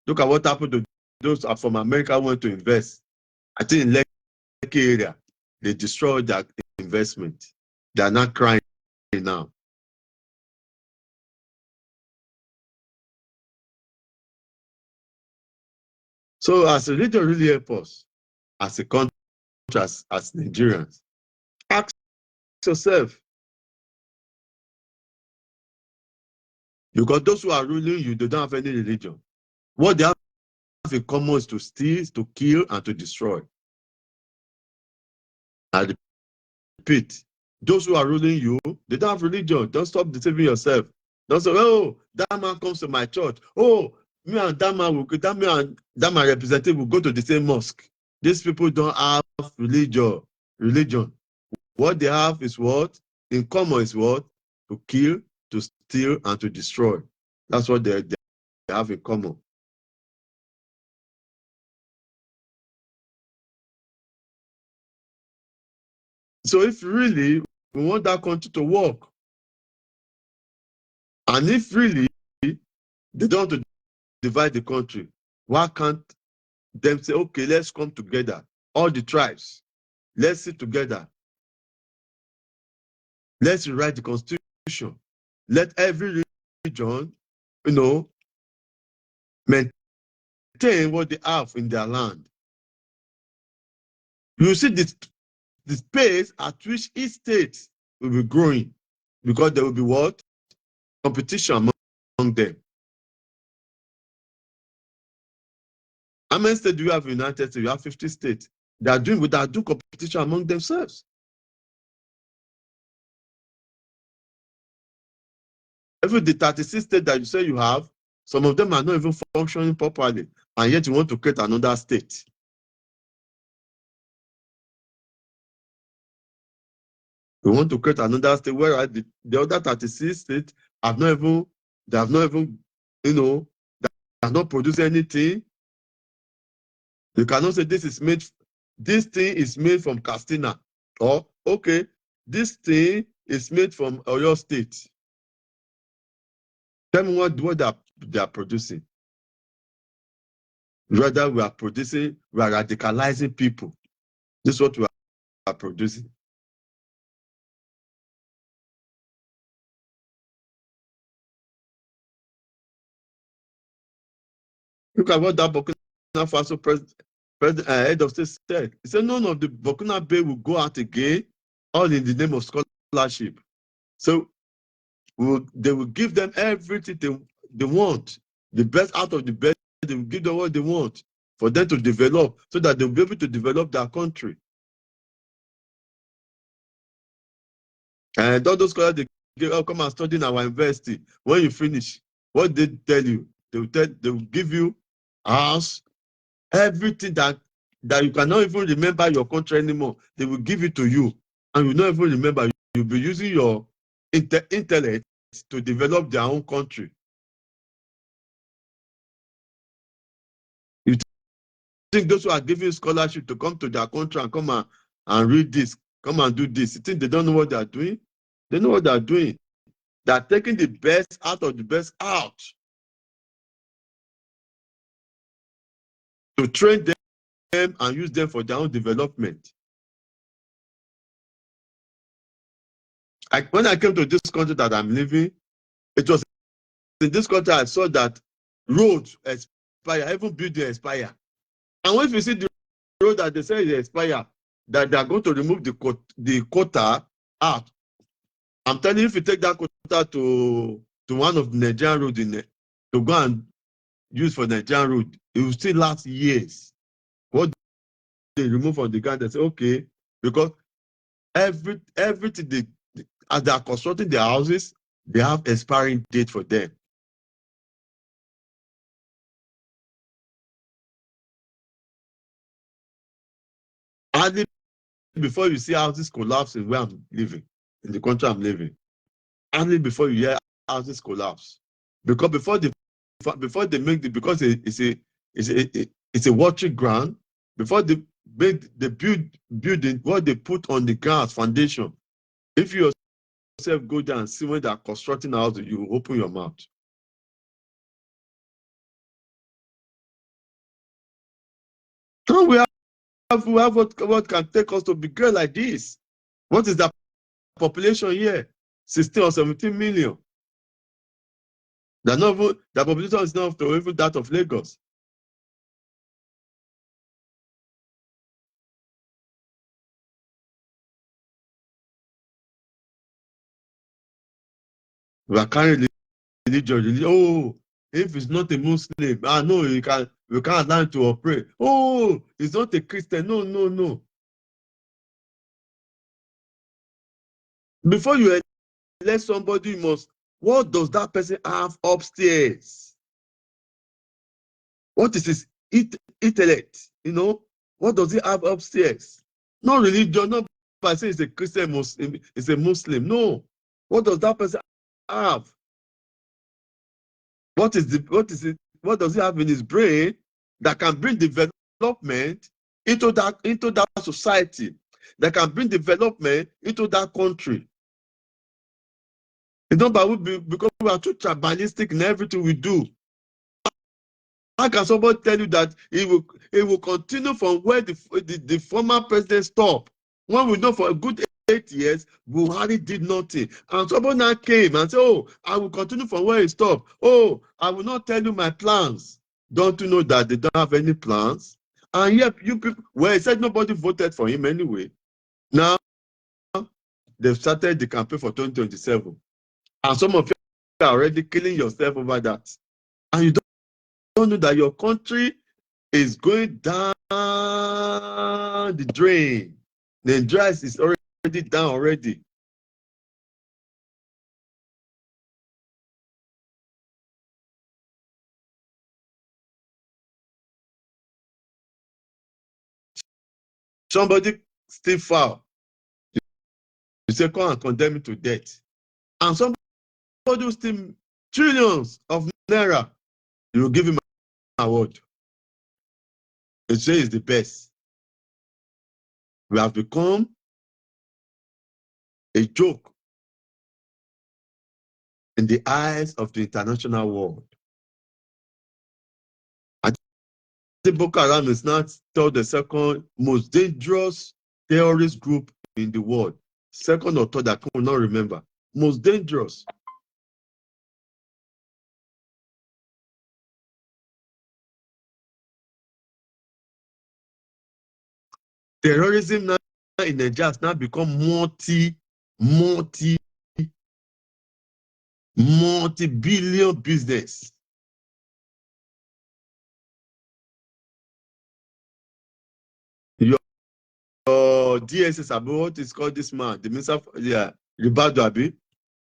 Look at what happened to those from America who went to invest. I think in Lekki area, they destroyed that investment. They are not crying now. So as religion really help us as a country, as Nigerians, ask yourself, because those who are ruling you, they don't have any religion. What they have in common is to steal, to kill, and to destroy. I repeat, those who are ruling you, they don't have religion. Don't stop deceiving yourself. Don't say, oh, that man comes to my church. Oh, me and that man will that me and that man representative will go to the same mosque. These people don't have religion. Religion. What they have is what? In common is what? To kill, to steal, and to destroy. That's what they have in common. So if really we want that country to work, and if really they don't want to divide the country, why can't them say, okay, let's come together, all the tribes, let's sit together, let's rewrite the constitution, let every region, maintain what they have in their land. You see the space at which each state will be growing, because there will be what? Competition among them. How many states do you have in the United States? You have 50 states. They are doing competition among themselves. Even the 36 states that you say you have, some of them are not even functioning properly, and yet you want to create another state. We want to create another state, whereas the other 36 states have not even, they have not produced anything. You cannot say this thing is made from Castina, or okay, this thing is made from Oyo State. Tell me what they are producing. Rather, we are radicalizing people. This is what we are producing. Look at what that Burkina Faso head of state said. He said none of the Burkina Bay will go out again, all in the name of scholarship. So they will give them everything they want, the best out of the best. They will give them what they want for them to develop, so that they'll be able to develop their country. And all those scholars, they come and study in our university. When you finish, what they tell you, they will give you a house, everything that you cannot even remember your country anymore. They will give it to you, and you don't even remember. You'll be using your intellect to develop their own country. You think those who are giving scholarship to come to their country and come and read this, come and do this, you think they don't know what they are doing? They know what they are doing. They are taking the best out of the best out to train them and use them for their own development. When I came to this country that I'm living, it was in this country I saw that roads expire, even buildings expire. And when you see the road that they say is expire, that they are going to remove the quota out. I'm telling you, if you take that quota to one of the Nigerian roads to go and use for Nigerian road, it will still last years. What they remove from the ground, they say, okay, because everything as they are constructing their houses, they have expiring date for them. Hardly before you see houses collapsing where I'm living, in the country I'm living, only before you hear houses collapse, because before they make because it's a watering ground. Before they building, what they put on the ground foundation. If you yourself go down and see when they are constructing houses, you open your mouth. So we have what can take us to be great like this. What is the population here? 16 or 17 million. The population is not even that of Lagos. We are carrying religion. Oh, if it's not a Muslim, no, we can't allow him to operate. Oh, it's not a Christian. No, no, no. Before you elect somebody, you must, what does that person have upstairs? What is his intellect? You know, what does he have upstairs? Not religion, not by saying it's a Christian, Muslim, it's a Muslim. No. What does that person have? What does he have in his brain that can bring development into that society, that can bring development into that country? It's not because we are too tribalistic in everything we do. How can somebody tell you that he will continue from where the former president stopped? When we know for a good 8 years, Buhari did nothing. And somebody now came and said, oh, I will continue from where he stopped. Oh, I will not tell you my plans. Don't you know that they don't have any plans? And yet, you people, well, he said nobody voted for him anyway. Now, they've started the campaign for 2027. And some of you are already killing yourself over that. And you don't know that your country is going down the drain. Nigeria is already down already. Somebody still foul. You say, come and condemn me to death. And somebody will steal trillions of naira. You will give him an award. You say he's the best. We have become a joke in the eyes of the international world. I think Boko Haram is now still the second most dangerous terrorist group in the world. Second or third, I cannot remember. Most dangerous. Terrorism now in Nigeria has now become multi-billion business. Your DSS, what is called this man, the minister, Ribadu Abi.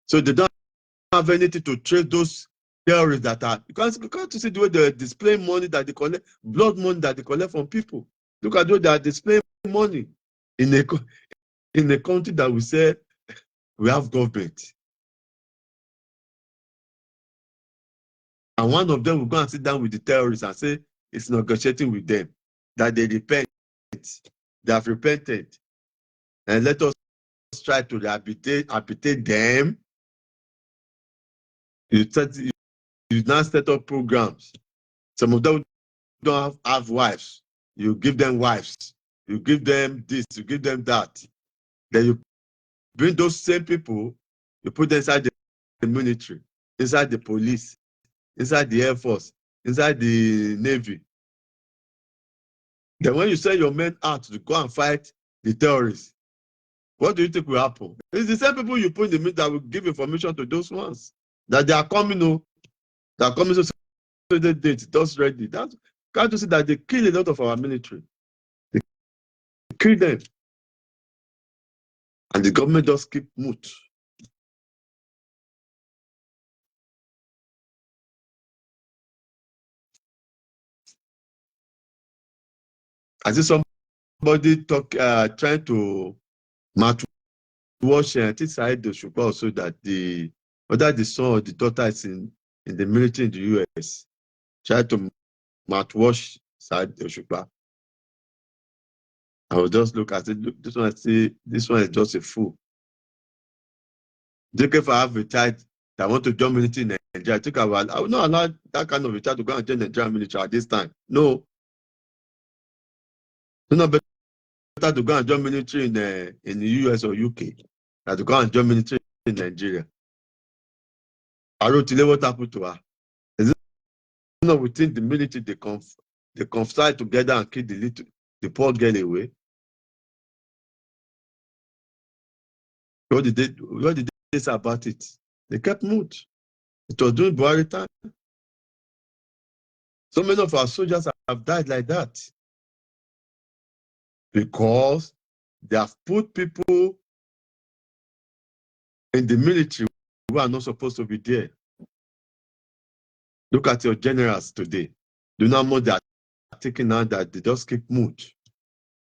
So they don't have anything to trace those terrorists that are, you can't see the way they display money that they collect, blood money that they collect from people. Look at the way they are displaying money in a country that we say we have government. And one of them will go and sit down with the terrorists and say it's negotiating with them, that they repent, they have repented, and let us try to rehabilitate them. You now set up programs. Some of them don't have wives. You give them wives. You give them this, you give them that. Then you bring those same people, you put them inside the military, inside the police, inside the Air Force, inside the Navy. Then when you send your men out to go and fight the terrorists, what do you think will happen? It's the same people you put in the middle that will give information to those ones that they are coming, they are coming, so the date, just ready. Can't you see that they kill a lot of our military? They kill them. And the government just keep mute. I see somebody trying to match watch this side the Shupa also that whether the son or the daughter is in the military in the US, try to match watch side the Shupa. I will just look at it. Look, this one is just a fool. Think if I have a child that want to join military in Nigeria, I will not allow that kind of a child to go and join the Nigerian military at this time. No. It's not better to go and join military in the US or UK than to go and join military in Nigeria. Arotile, what happened to her? Is it not within the military they conspire together and kill the poor girl away? What did they say about it? They kept mute. It was during Buhari time. So many of our soldiers have died like that because they have put people in the military who are not supposed to be there. Look at your generals today. Do not know they are taking out that they just keep mute.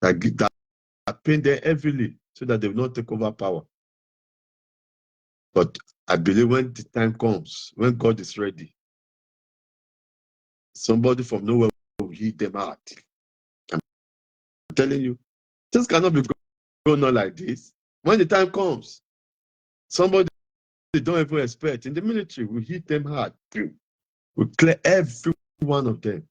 That pay them heavily so that they will not take over power. But I believe when the time comes, when God is ready, somebody from nowhere will hit them out. I'm telling you, things cannot be going on like this. When the time comes, somebody they don't even expect in the military will hit them hard. We clear every one of them.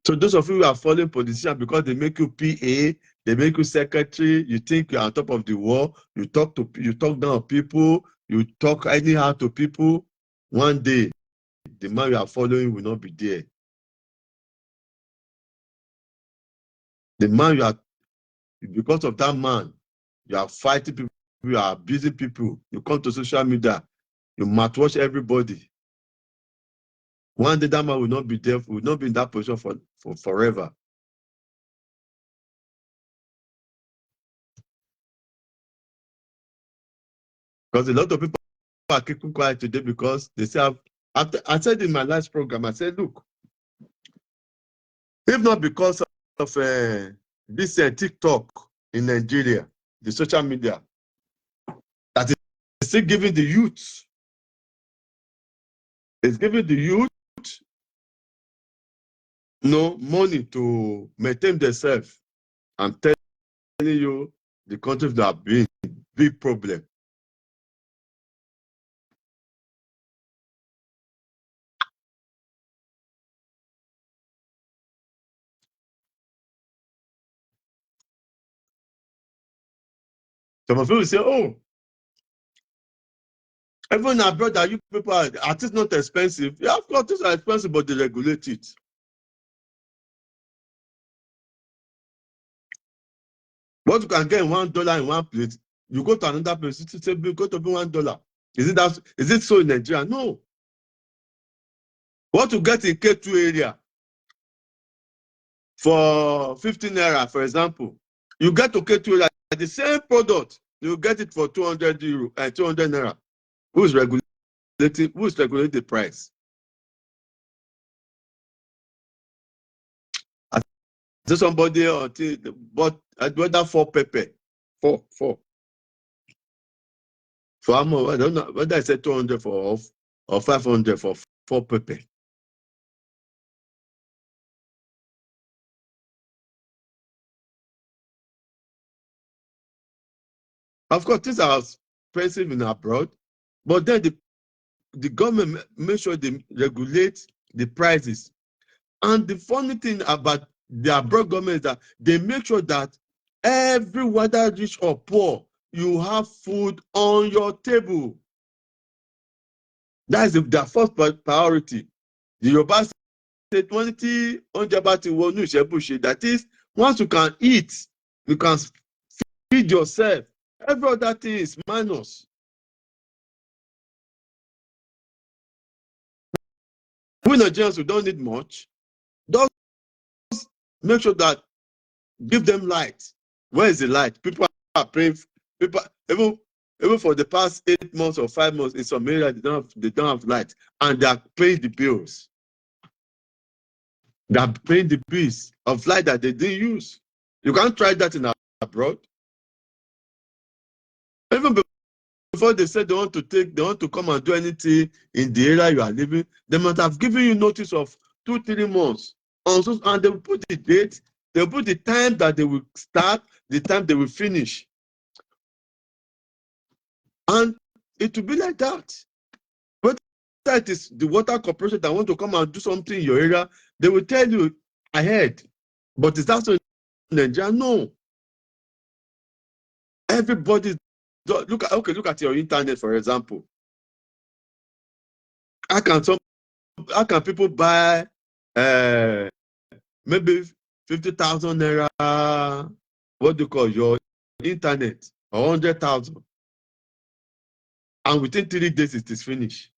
So those of you who are following politicians because they make you PA, they make you secretary, you think you're on top of the world, you talk down on people, you talk anyhow to people. One day, the man you are following will not be there. The man you are, because of that man, you are fighting people, you are abusing people, you come to social media, you mouthwash everybody. One day that man will not be there, will not be in that position for forever. Because a lot of people are keeping quiet today because they say, after I said in my last program, I said, look, if not because of this TikTok in Nigeria, the social media, that is still giving the youth, it's giving the youth money to maintain themselves. I'm telling you, the countries that have been big problem. Some of you say, oh, even abroad that you people are things not expensive. Yeah, of course, things are expensive, but they regulate it. What you can get in $1 in one place, you go to another place, it say go to be $1. Is it so in Nigeria? No. What you get in K2 area for 15 naira, for example, you get to K2 area, the same product, you get it for 200 euro and 200 naira. Who is regulating the price? I see somebody bought whether 4 pepper. Four. For how much? I don't know whether I said 200 for off or 500 for 4 pepper. Of course, things are expensive in abroad, but then the government make sure they regulate the prices. And the funny thing about the abroad government is that they make sure that every whether rich or poor, you have food on your table. That is their first priority. The Yoruba say 20 that is, once you can eat, you can feed yourself. Every other thing is minus. We Nigerians, we don't need much. Just make sure that give them light. Where is the light? People are praying. People even for the past 8 months or 5 months in some areas they don't have light, and they are paying the bills. They are paying the bills of light that they didn't use. You can't try that in abroad. Even before they said they want to come and do anything in the area you are living, they must have given you notice of 2-3 months. Also, and they will put the date, they will put the time that they will start, the time they will finish. And it will be like that. Whether it is the water corporation that want to come and do something in your area, they will tell you ahead. But is that so in Nigeria? No. Everybody look at your internet, for example. How can people buy maybe 50,000 naira what do you call your internet, 100,000, and within 3 days it is finished.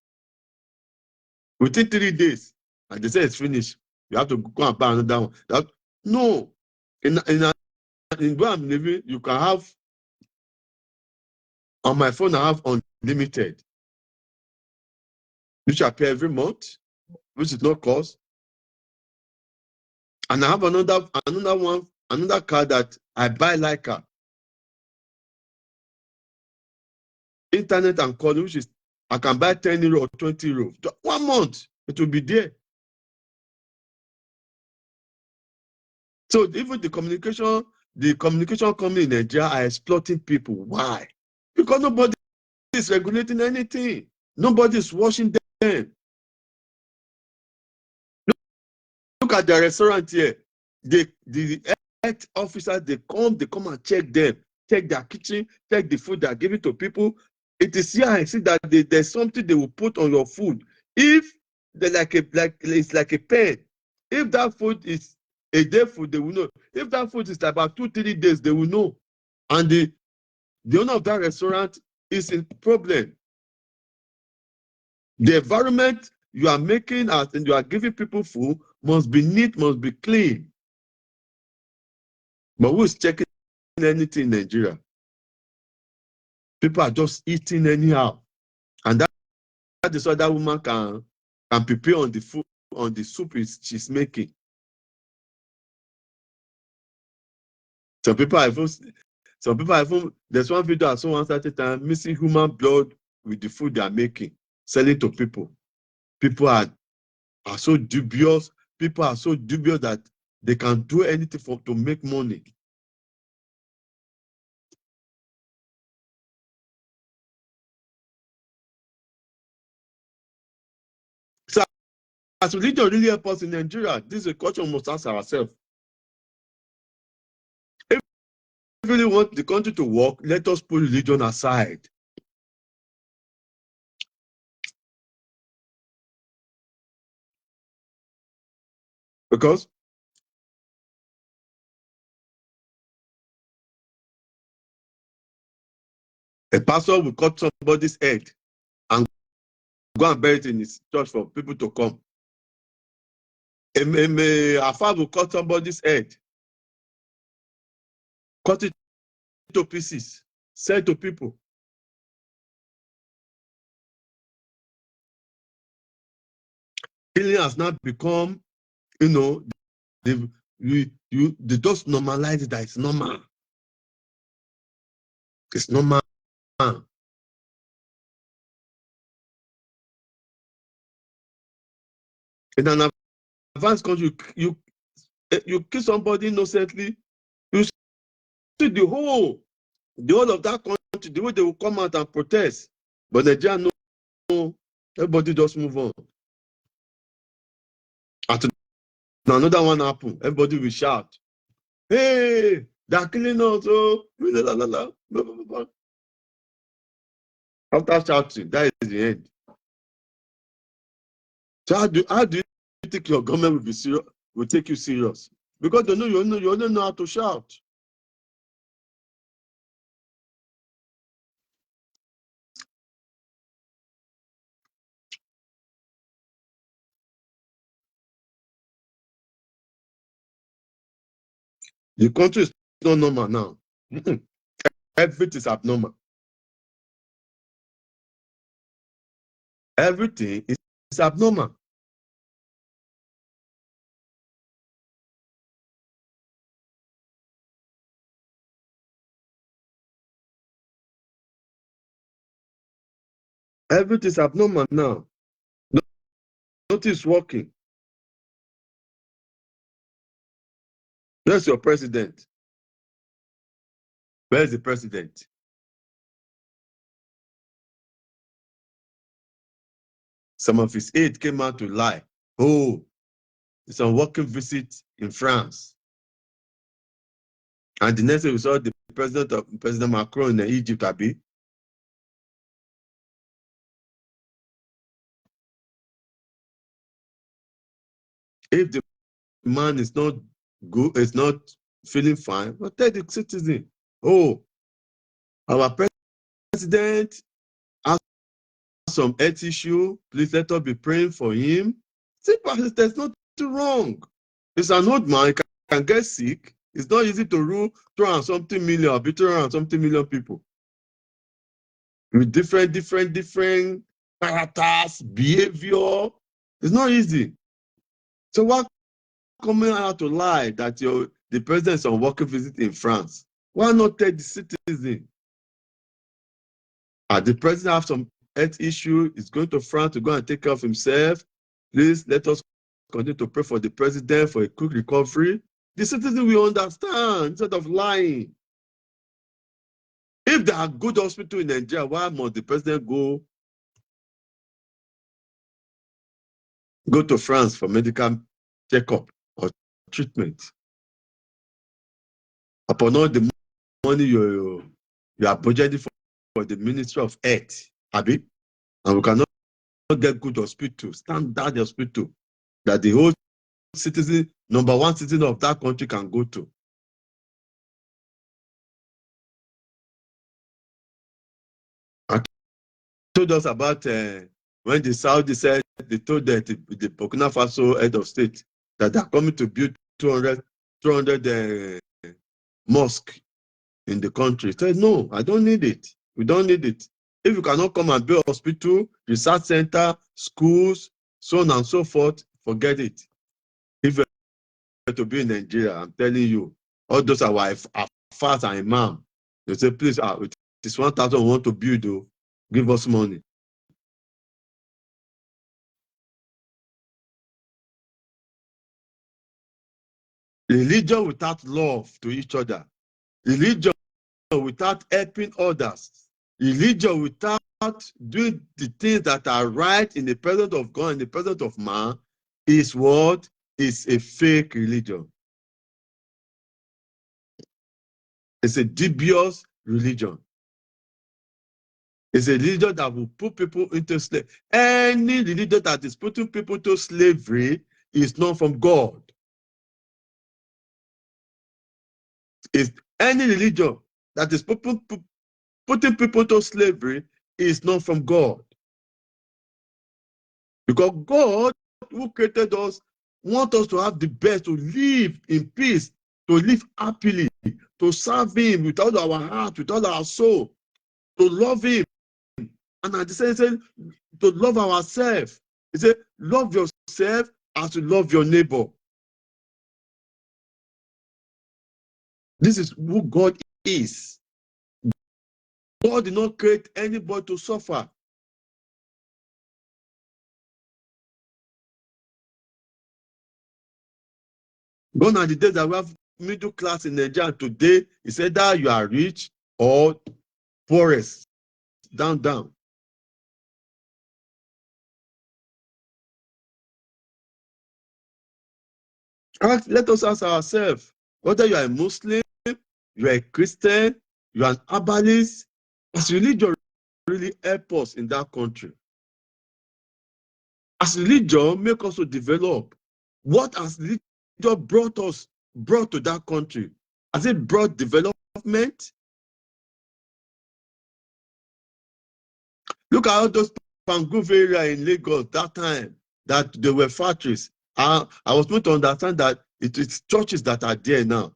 Within 3 days, and they say it's finished. You have to go and buy another one. No, in where I'm living, you can have on my phone. I have unlimited, which I pay every month, which is no cost. And I have another one, another card that I buy like a internet and call, which is I can buy 10 euro or 20 euro. 1 month, it will be there. So even the communication company in Nigeria are exploiting people. Why? Because nobody is regulating anything. Nobody is watching them. Look at the restaurant here. The health officers, they come and check them, check their kitchen, check the food they are giving to people. It is here I see that there's something they will put on your food. If it's like a pen. If that food is a day food, they will know. If that food is about 2-3 days, they will know. And the owner of that restaurant is in problem. The environment you are making and you are giving people food must be neat, must be clean. But who is checking anything in Nigeria? People are just eating anyhow. And that is what that woman can prepare on the food, on the soup she's making. Some people are even, there's one video I saw one certain time, missing human blood with the food they are making, selling to people. People are so dubious. People are so dubious that they can do anything to make money. So as religion really help us in Nigeria, this is a question we must ask ourselves. If we really want the country to work, let us put religion aside. Because a pastor will cut somebody's head and go and bury it in his church for people to come. A father will cut somebody's head, cut it to pieces, sell to people. Killing has not become, they just normalize it that it's normal. It's normal. In an advanced country, you kill somebody innocently, you see the whole of that country, the way they will come out and protest. But Nigeria, no, everybody just move on. After another one happen, everybody will shout, "Hey, they're killing us!" Oh, la, la, la, la. After shouting, that is the end. So how do you think your government will be serious? Will take you serious? Because they know you only know how to shout. The country is not normal now. Everything is abnormal. Everything is abnormal. Everything is abnormal now. Nothing is working. Where's your president? Where's the president? Some of his aides came out to lie. Oh, it's on working visit in France. And the next day we saw the President Macron in Egypt, Abi. If the man is not good, it's not feeling fine, but tell the citizen, oh, our president has some health issue. Please let us be praying for him. Simple, there's nothing wrong. It's an old man, he can get sick. It's not easy to rule 200-something million or 200-something million people with different characters, behavior. It's not easy. So why coming out to lie that the president is on working visit in France? Why not tell the citizen? The president have some health issue, is going to France to go and take care of himself. Please let us continue to pray for the president for a quick recovery. The citizen will understand instead of lying. If there are good hospitals in Nigeria, why must the president go to France for medical checkup or treatment? Upon all the money you are budgeting for the Ministry of Health, Abi, and we cannot get good hospital, standard hospital that the whole citizen, number one citizen of that country can go to. I told us about when the Saudi said, they told the Burkina Faso head of state that they are coming to build 200 mosques in the country. Said, no, I don't need it. We don't need it. If you cannot come and build hospital, research center, schools, so on and so forth, forget it. If you are to be in Nigeria, I'm telling you, all those are fast and imam. They say, please, it is 1,000 we want to build, though. Give us money. Religion without love to each other. Religion without helping others. Religion without doing the things that are right in the presence of God and the presence of man is what? Is a fake religion. It's a dubious religion. It's a religion that will put people into slavery. Any religion that is putting people to slavery is not from God. It's any religion that is putting people to slavery is not from God. Because God, who created us, wants us to have the best, to live in peace, to live happily, to serve Him with all our heart, with all our soul, to love Him. And at the same time, to love ourselves. He said, love yourself as you love your neighbor. This is who God is. God did not create anybody to suffer. Gone are the days that we have middle class in Nigeria. Today, he said that you are rich or poorest. Down. Let us ask ourselves, whether you are a Muslim, you are a Christian, you are an herbalist, as religion really help us in that country? As religion make us to develop, what has religion brought to that country? Has it brought development? Look at all those Pangrove area in Lagos that time that there were factories. I was meant to understand that it's churches that are there now.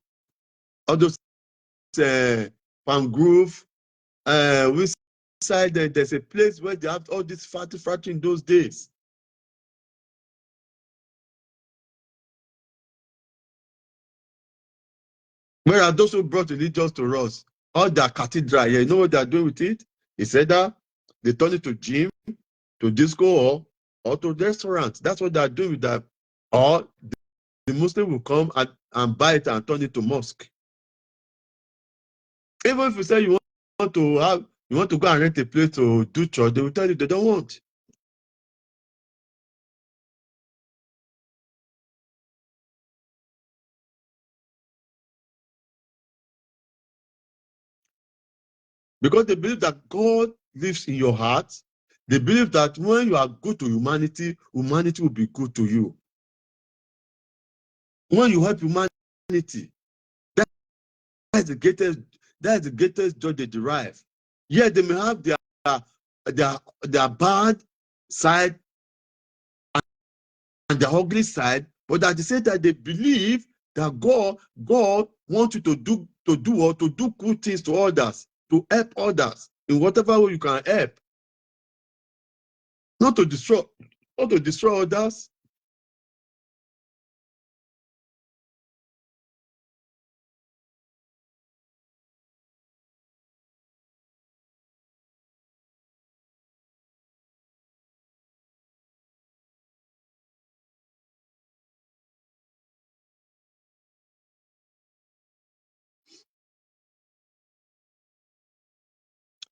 All those Pangrove, we side there's a place where they have all this factory in those days. Whereas those who brought religions to us, all their cathedral here, you know what they're doing with it? It's either they turn it to gym, to disco, or to restaurants. That's what they're doing with that. Or the Muslim will come and buy it and turn it to mosque. Even if you say you want to go and rent a place to do church, they will tell you they don't want. Because they believe that God lives in your heart. They believe that when you are good to humanity, humanity will be good to you. When you help humanity, the greatest joy they derive. Yeah, they may have their bad side and the ugly side, but at the same time they believe that God wants you to do good things to others, to help others in whatever way you can help, not to destroy others.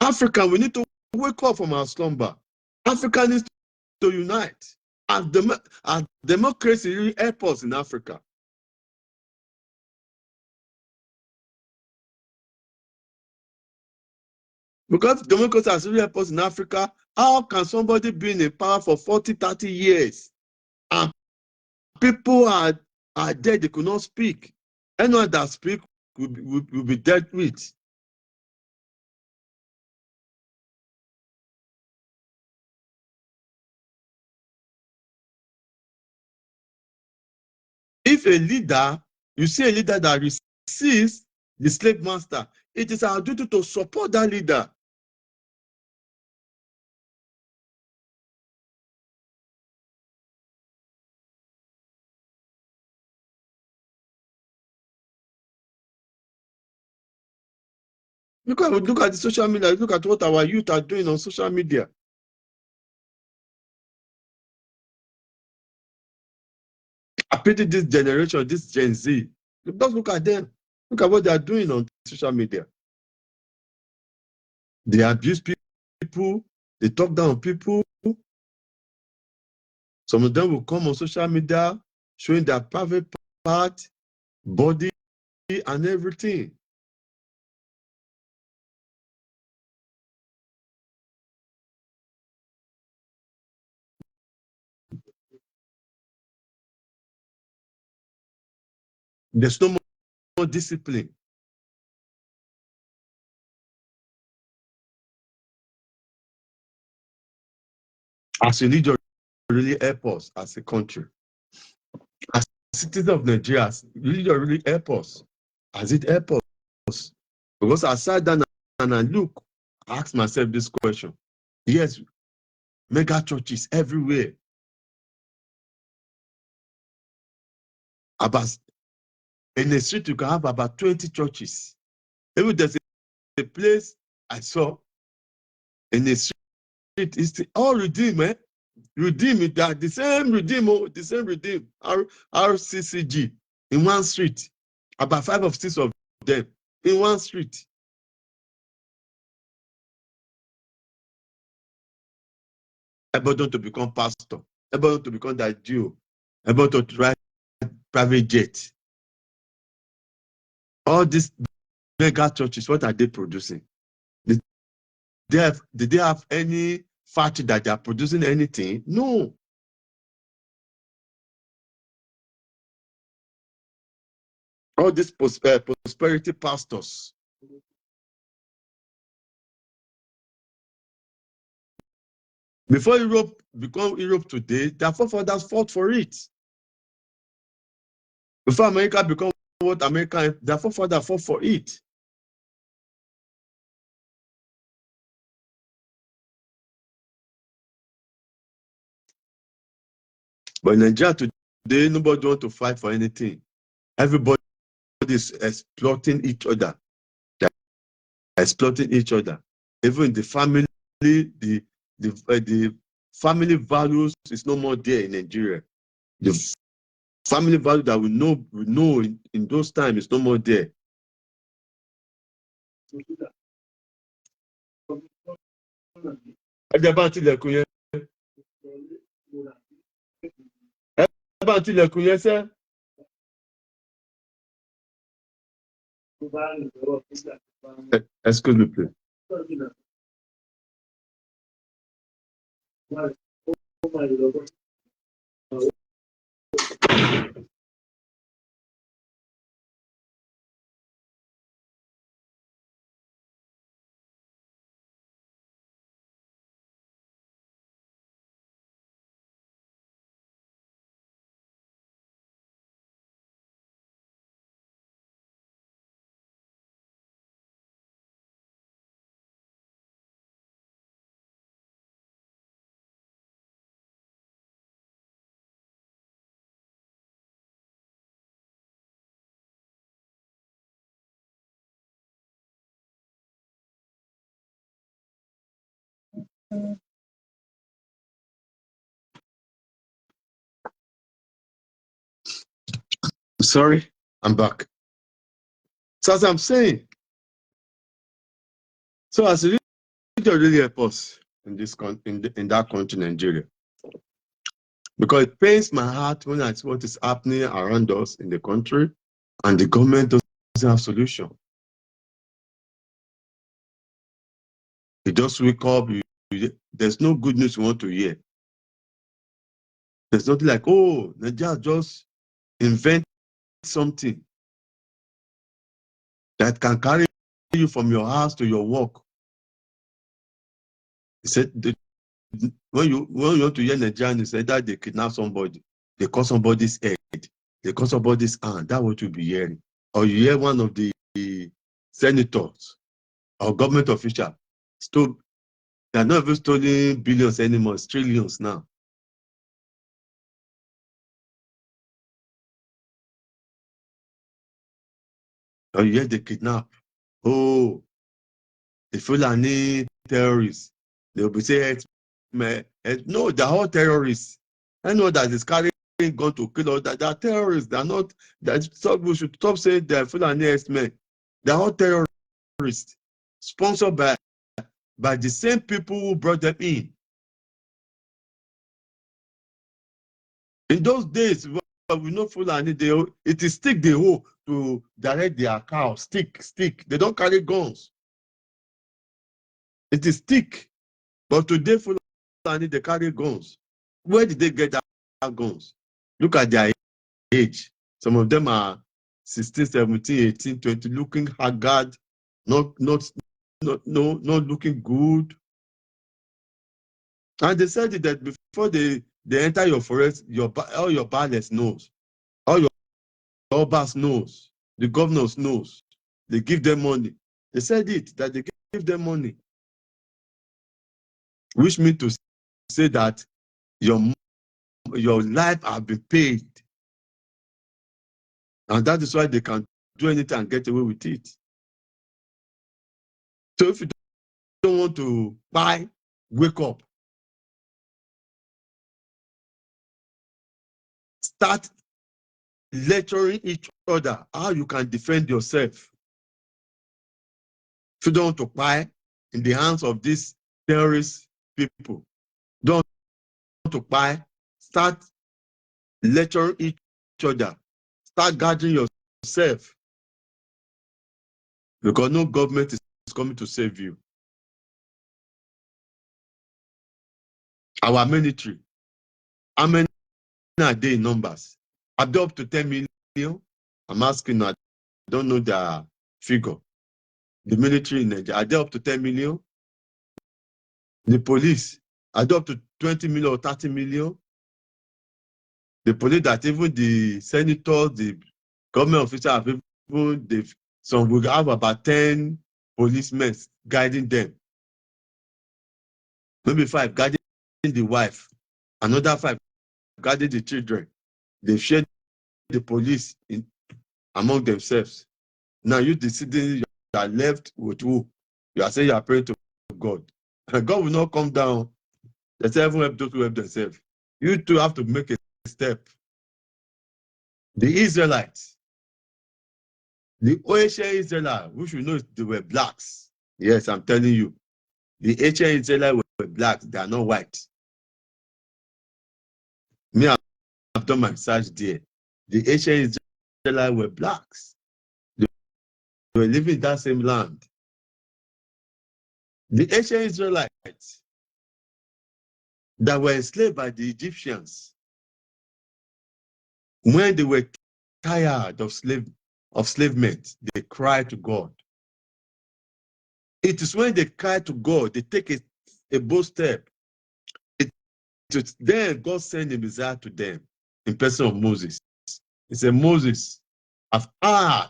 Africa, we need to wake up from our slumber. Africa needs to unite. Our democracy really help us in Africa. Because democracy has really helped us in Africa, how can somebody be in power for 40, 30 years and people are dead, they could not speak? Anyone that speak will be dealt with. If a leader, you see a leader that receives the slave master, it is our duty to support that leader. Look at the social media, look at what our youth are doing on social media. I pity this generation, this Gen Z. Just look at them. Look at what they are doing on social media. They abuse people, they talk down on people. Some of them will come on social media showing their private part, body, and everything. There's no more discipline. As a leader, really help us as a country. As citizens of Nigeria, really help us. Has it help us? Because I sat down and I look, I asked myself this question. Yes, mega churches everywhere. About in a street, you can have about 20 churches. Even there's a place I saw in a street, it's all redeem, eh? Redeem it, that the same redeem, RCCG in one street, about 5 or 6 of them in one street. Everybody want to become pastor, everybody want to become that Jew, everybody want to ride private jet. All these mega churches, what are they producing? Did they have any factory that they are producing anything? No. All these prosperity pastors. Before Europe become Europe today, their forefathers fought for it. Before America become what America, their forefathers fought for it. But in Nigeria today, nobody want to fight for anything. Everybody is exploiting each other. They're exploiting each other. Even the family, the family values is no more there in Nigeria. The family value that we know in those times is no more there. Ẹ bá ń tilẹ̀kùn yẹn. Ẹ bá ń tilẹ̀kùn yẹn sẹ́. Excuse me, please. Sorry, I'm back. So as I'm saying, so as a leader really help us in this in that country, Nigeria, because it pains my heart when I see what is happening around us in the country, and the government doesn't have solution. You just wake up, there's no good news you want to hear. There's nothing like, oh, Nigeria just invent something that can carry you from your house to your work. He said, when you want to hear Nigerian, it's either they kidnap somebody, they cut somebody's head, they cut somebody's hand. That's what you'll be hearing. Or you hear one of the senators or government official stole. They're not even stealing billions anymore, it's trillions now. Or you hear they kidnap. Oh, the Fulani terrorists. They'll be saying, no, they're all terrorists. I know that is carrying gun to kill all that. They're terrorists. They're not. We should stop saying they're Fulani men. They're all terrorists, sponsored by the same people who brought them in. In those days, we know Fulani, it is stick they hold to direct their cows. Stick. They don't carry guns. It is stick. But today, Fulani, they carry guns. Where did they get that guns? Look at their age. Some of them are 16, 17, 18, 20, looking haggard, not looking good. And they said that before they enter your forest, all your palace knows, all your obas knows, the governors knows. They give them money. They said it, that they give them money. Which means to say that your life has been paid. And that is why they can do anything and get away with it. So if you don't want to buy, wake up. Start lecturing each other how you can defend yourself. If you don't want to buy in the hands of these terrorist people, don't want to buy, start lecturing each other. Start guarding yourself. Because no government is coming to save you. Our military, how many are they in numbers? Are they up to 10 million? I'm asking, I don't know their figure. The military in Nigeria, are they up to 10 million? The police, are they up to 20 million or 30 million? The police that even the senators, the government officials have even, some will have about 10 policemen guiding them. Maybe 5 guiding the wife, another 5 guarding the children. They share the police among themselves. Now you deciding you are left with who? You are saying you are praying to God. And God will not come down. They say everyone help those who help themselves. You too have to make a step. The Israelites, the ancient Israelites, which we know they were blacks. Yes, I'm telling you. The ancient Israelites were blacks. They are not white. Me, I've done my research there. The ancient Israelites were blacks. They were living in that same land. The ancient Israelites that were enslaved by the Egyptians, when they were tired of enslavement, they cried to God. It is when they cry to God, they take a bold step. Then God sent the Messiah to them in person of Moses. He said, Moses, I've heard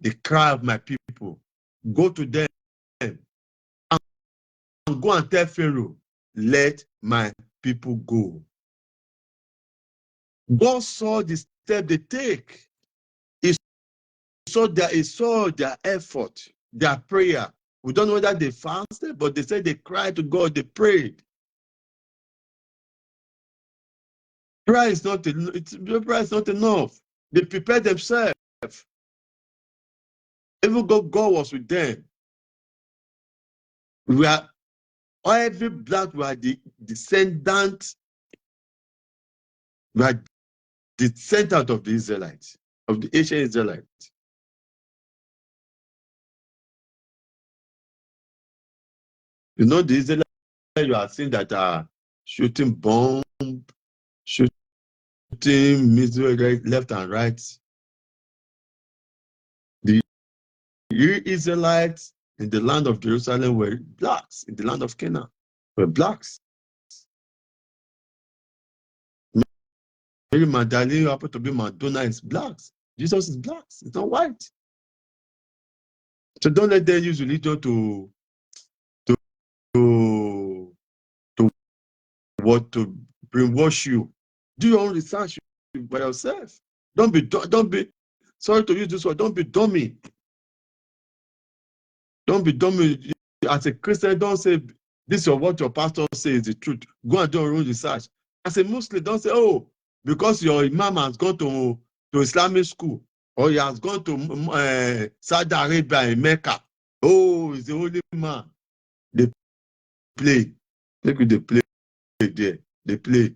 the cry of my people. Go to them and go and tell Pharaoh, let my people go. God saw the step they take. He saw their effort, their prayer We don't know whether they fasted, but they said they cried to God, they prayed. Prayer is not enough. They prepared themselves. Even God was with them. We are every black, we are the descendant, we are descendant of the Israelites, of the ancient Israelites. You know the Israelites you are seeing that are shooting bomb, shooting missiles left and right. The Israelites in the land of Jerusalem were blacks, in the land of Canaan were blacks. Mary Magdalene happened to be Madonna is blacks. Jesus is blacks. It's not white. So don't let them use religion to to brainwash you. Do your own research by yourself. Don't be sorry to use this word. Don't be dummy. Don't be dummy. As a Christian, don't say this is what your pastor says is the truth. Go and do your own research. As a Muslim, don't say, oh, because your imam has gone to Islamic school or he has gone to Saudi Arabia in Mecca. Oh, he's the only man. They play. Maybe they play there. They play.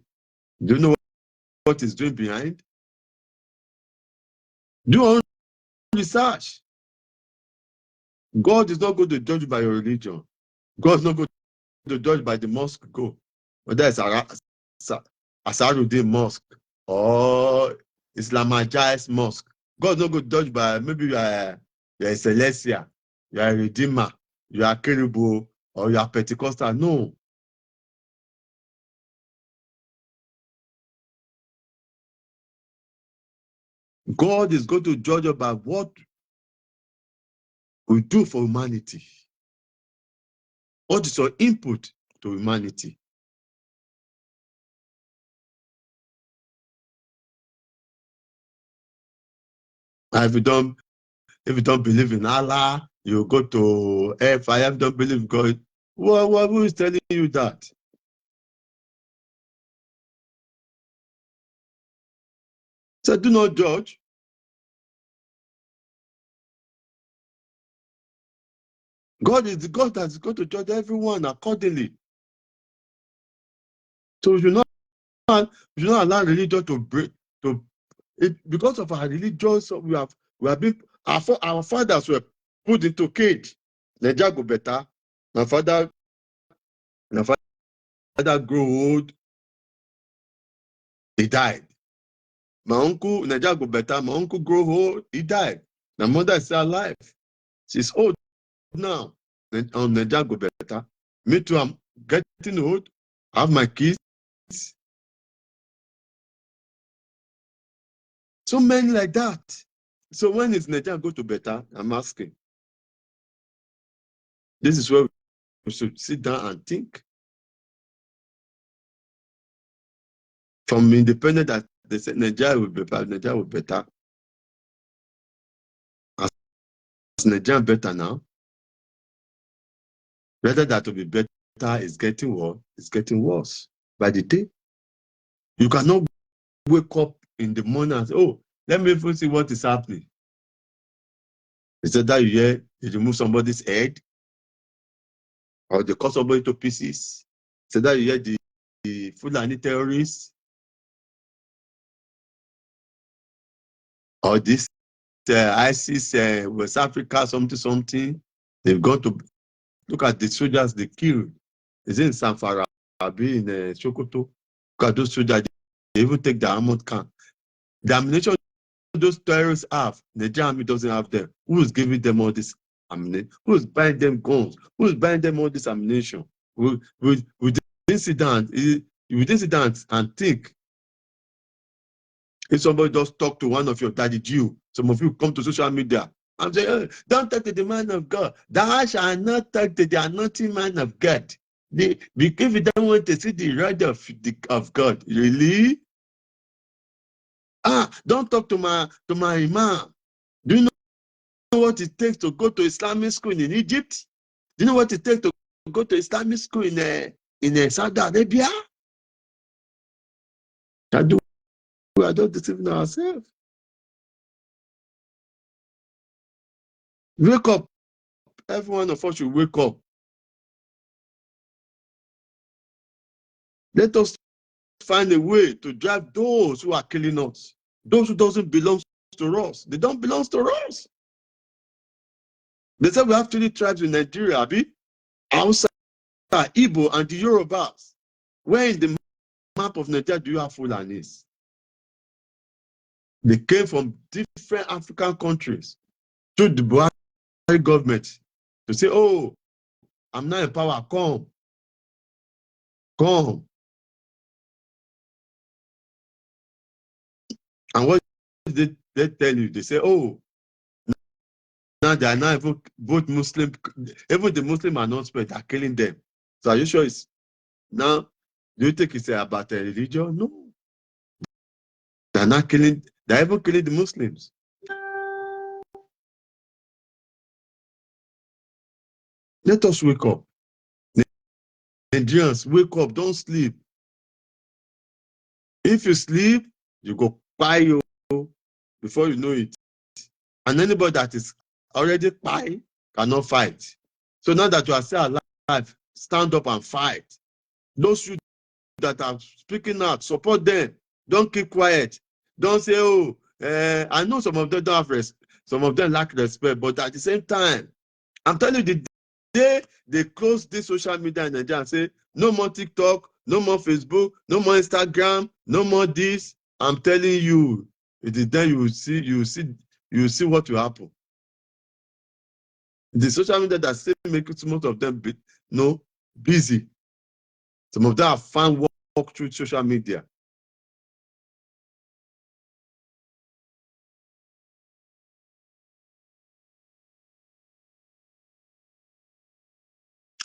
Do you know what he's doing behind? Do your own research. God is not going to judge by your religion. God is not going to judge by the mosque go. Whether it's Asaruddin Mosque or Islamajai's Mosque. God is not going to judge by maybe you're a Celestia, you're a Redeemer, you are Kerubo, or you are Pentecostal. No. God is going to judge about what we do for humanity. What is your input to humanity? If you don't believe in Allah, you go to hellfire. If you don't believe in God, who is telling you that? So do not judge. God is the God that is going to judge everyone accordingly. So we should not allow religion to break because of our religion. So we have been our fathers were put into cage. Nigeria go better. My father grew old. He died. My uncle, Nigeria go better. My uncle grew old. He died. My mother is still alive. She's old now. On Nigeria go better. Me too, I'm getting old. I have my kids. So many like that. So when is Nigeria go to better? I'm asking. This is where we should sit down and think. From independent that they said Nigeria will be better, Nigeria will be better. As Nigeria better now, rather that to be better is getting worse, it's getting worse by the day. You cannot wake up in the morning and say, oh, let me even see what is happening. Instead that you hear you remove somebody's head or they cut somebody to pieces. Instead that you hear the Fulani terrorists or this ISIS West Africa something. They've gone to look at the soldiers they killed. Is it in Sanfara, in Sokoto? Look at those soldiers. They even take the armored can. The ammunition those terrorists have, the Nigerian army doesn't have them. Who is giving them all this ammunition? Who is buying them guns? Who is buying them all this ammunition? We didn't sit down and think. If somebody just talk to one of your daddy Jew, some of you come to social media and say, oh, don't talk to the man of God. Thou shalt not talk to the anointing man of God. If you don't want to see the rod of God, really? Don't talk to my imam. Do you know what it takes to go to Islamic school in Egypt? You know what it takes to go to Islamic school in Saudi Arabia? We are not deceiving ourselves. Wake up. Every one of us should wake up. Let us find a way to drive those who are killing us. Those who doesn't belong to us. They don't belong to us. They said we have 3 tribes in Nigeria, Abi. Hausa, Igbo, and the Yorubas. Where in the map of Nigeria do you have Fulanis? They came from different African countries to the Buhari government to say, oh, I'm not in power, come. And what did they tell you? They say, oh, now they are now even both Muslim, even the Muslim announcement are killing them. So are you sure it's now? Do you think it's about a religion? No. They're not killing, they're even killing the Muslims. Let us wake up. Nigerians, wake up, don't sleep. If you sleep, you go buy you before you know it. And anybody that is already buy cannot fight. So now that you are still alive, stand up and fight. Those you that are speaking out, support them. Don't keep quiet. Don't say, oh, I know some of them don't have respect. Some of them lack respect, but at the same time, I'm telling you, the day they close this social media in Nigeria and say, no more TikTok, no more Facebook, no more Instagram, no more this, I'm telling you, it is then you will see what will happen. The social media that still making some of them busy. Some of them have found work through social media.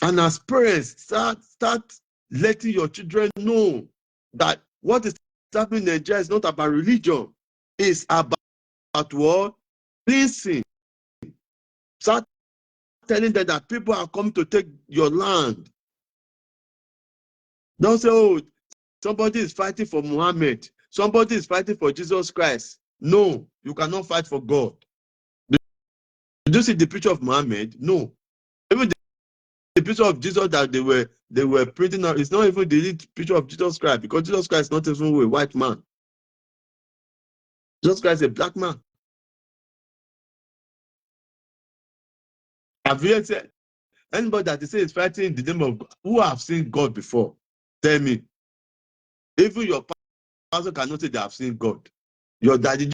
And as parents, start letting your children know that what is happening in Nigeria is not about religion. It's about what? Listen. Start telling them that people are coming to take your land. Don't say, oh, somebody is fighting for Muhammad. Somebody is fighting for Jesus Christ. No, you cannot fight for God. Did you see the picture of Muhammad? No. Even the picture of Jesus that they were printing out, it's not even the picture of Jesus Christ, because Jesus Christ is not even a white man. Jesus Christ is a black man. Have you said anybody that is saying is fighting in the name of God, who have seen God before? Tell me. Even your pastor cannot say they have seen God. Your daddy,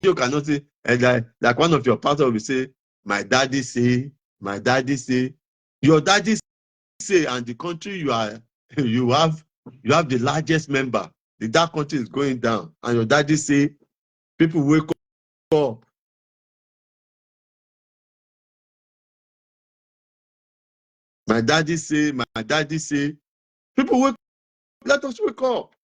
you cannot say, and like one of your pastors will say, my daddy say, my daddy say. Your daddy say, and the country you have the largest member. That country is going down, and your daddy say, people wake up. My daddy say, people wake up. Let us wake up.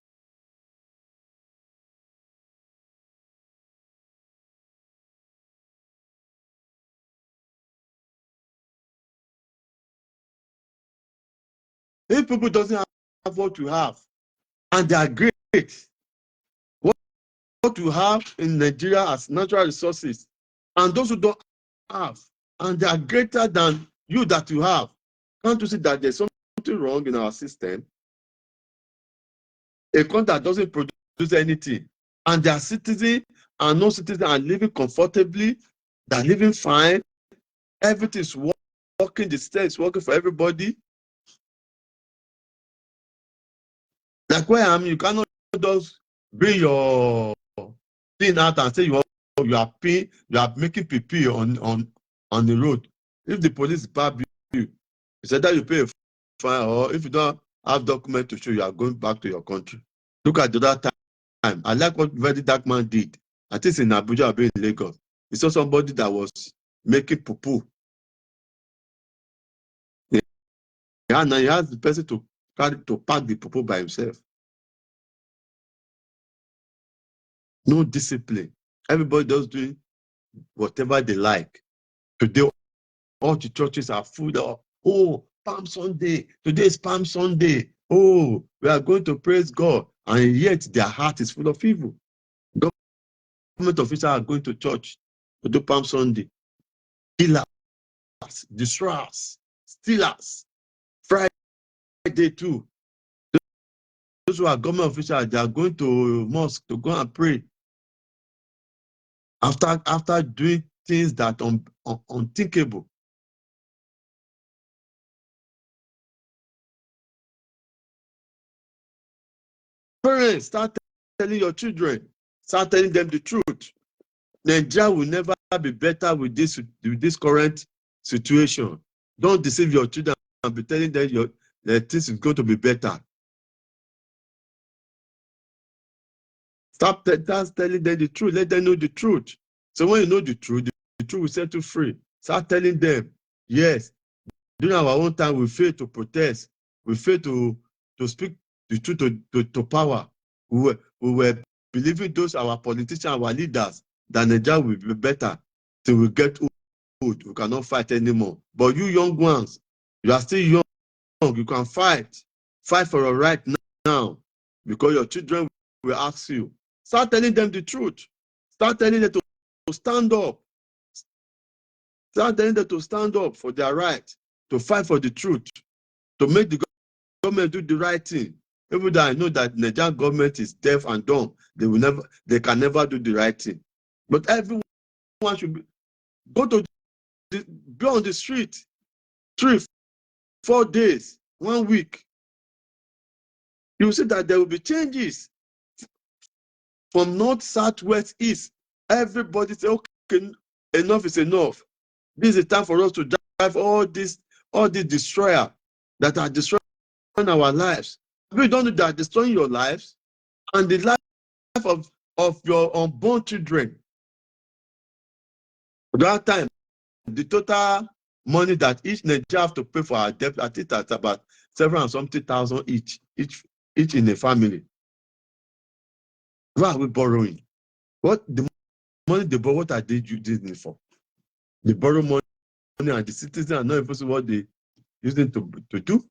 If people doesn't have what you have, and they are great, what you have in Nigeria as natural resources, and those who don't have, and they are greater than you that you have, can't you see that there's something wrong in our system? A country that doesn't produce anything, and their citizens and non-citizens are living comfortably, they're living fine, everything is working, the state is working for everybody. Like where I am, you cannot just bring your thing out and say you are making PP on the road. If the police grab you, it's either you pay a fine, or if you don't have document to show, you are going back to your country. Look at the other time. I like what Very Dark Man did. I think it's in Abuja or in Lagos. He saw somebody that was making poo-poo. Yeah, now he has the person to pack the poo-poo by himself. No discipline. Everybody just doing whatever they like. Today, all the churches are full Oh, Palm Sunday. Today is Palm Sunday. Oh, we are going to praise God. And yet their heart is full of evil. Government officials are going to church to do Palm Sunday. Killers, destroyers, stealers. Friday too. Those who are government officials, they are going to mosque to go and pray. After doing things that unthinkable. Parents, start telling your children, start telling them the truth. Nigeria will never be better with this current situation. Don't deceive your children and be telling them that things is going to be better. Stop telling them the truth. Let them know the truth. So when you know the truth will set you free. Start telling them, yes, during our own time, we failed to protest. We failed to speak the truth to power. We were believing those our politicians, our leaders, that Nigeria will be better till we get old. We cannot fight anymore. But you young ones, you are still young. You can fight. Fight for your right now. Because your children will ask you. Start telling them the truth. Start telling them to stand up. Start telling them to stand up for their right, to fight for the truth, to make the government do the right thing. Even though I know that Nigerian government is deaf and dumb, they can never do the right thing. But everyone should be on the street 3-4 days, 1 week. You will see that there will be changes from north, south, west, east. Everybody say, okay, enough is enough. This is the time for us to drive all these destroyers that are destroying our lives. We don't know that destroying your lives and the life of your unborn children. At that time, the total money that each Nigeria have to pay for our debt, I think that's about 700-something thousand each in a family. Why are we borrowing? What the money they borrow, what are they using it for? They borrow money and the citizens are not even what they using to do.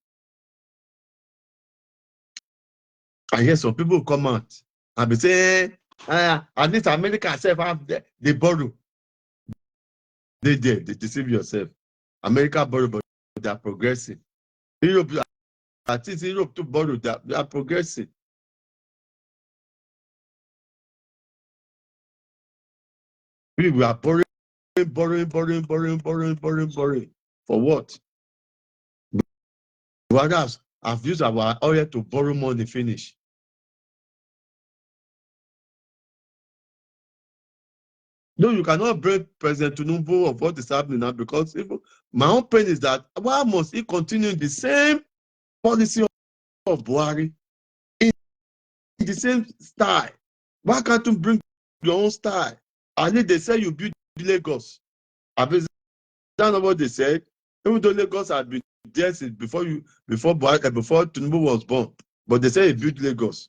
And yes, some people come out and be saying, at least America itself have they borrow. They deceive yourself. America borrow, but they are progressing. Europe, at least Europe to borrow, they are progressing. We are borrowing. For what? Others have used our oil to borrow money, finish. No, you cannot blame President Tinubu of what is happening now, because my own pain is that why must he continue the same policy of Buhari in the same style? Why can't you bring your own style? And if they say you build Lagos, that's not what they said. Even though Lagos had been there since before Tinubu was born, but they say he built Lagos.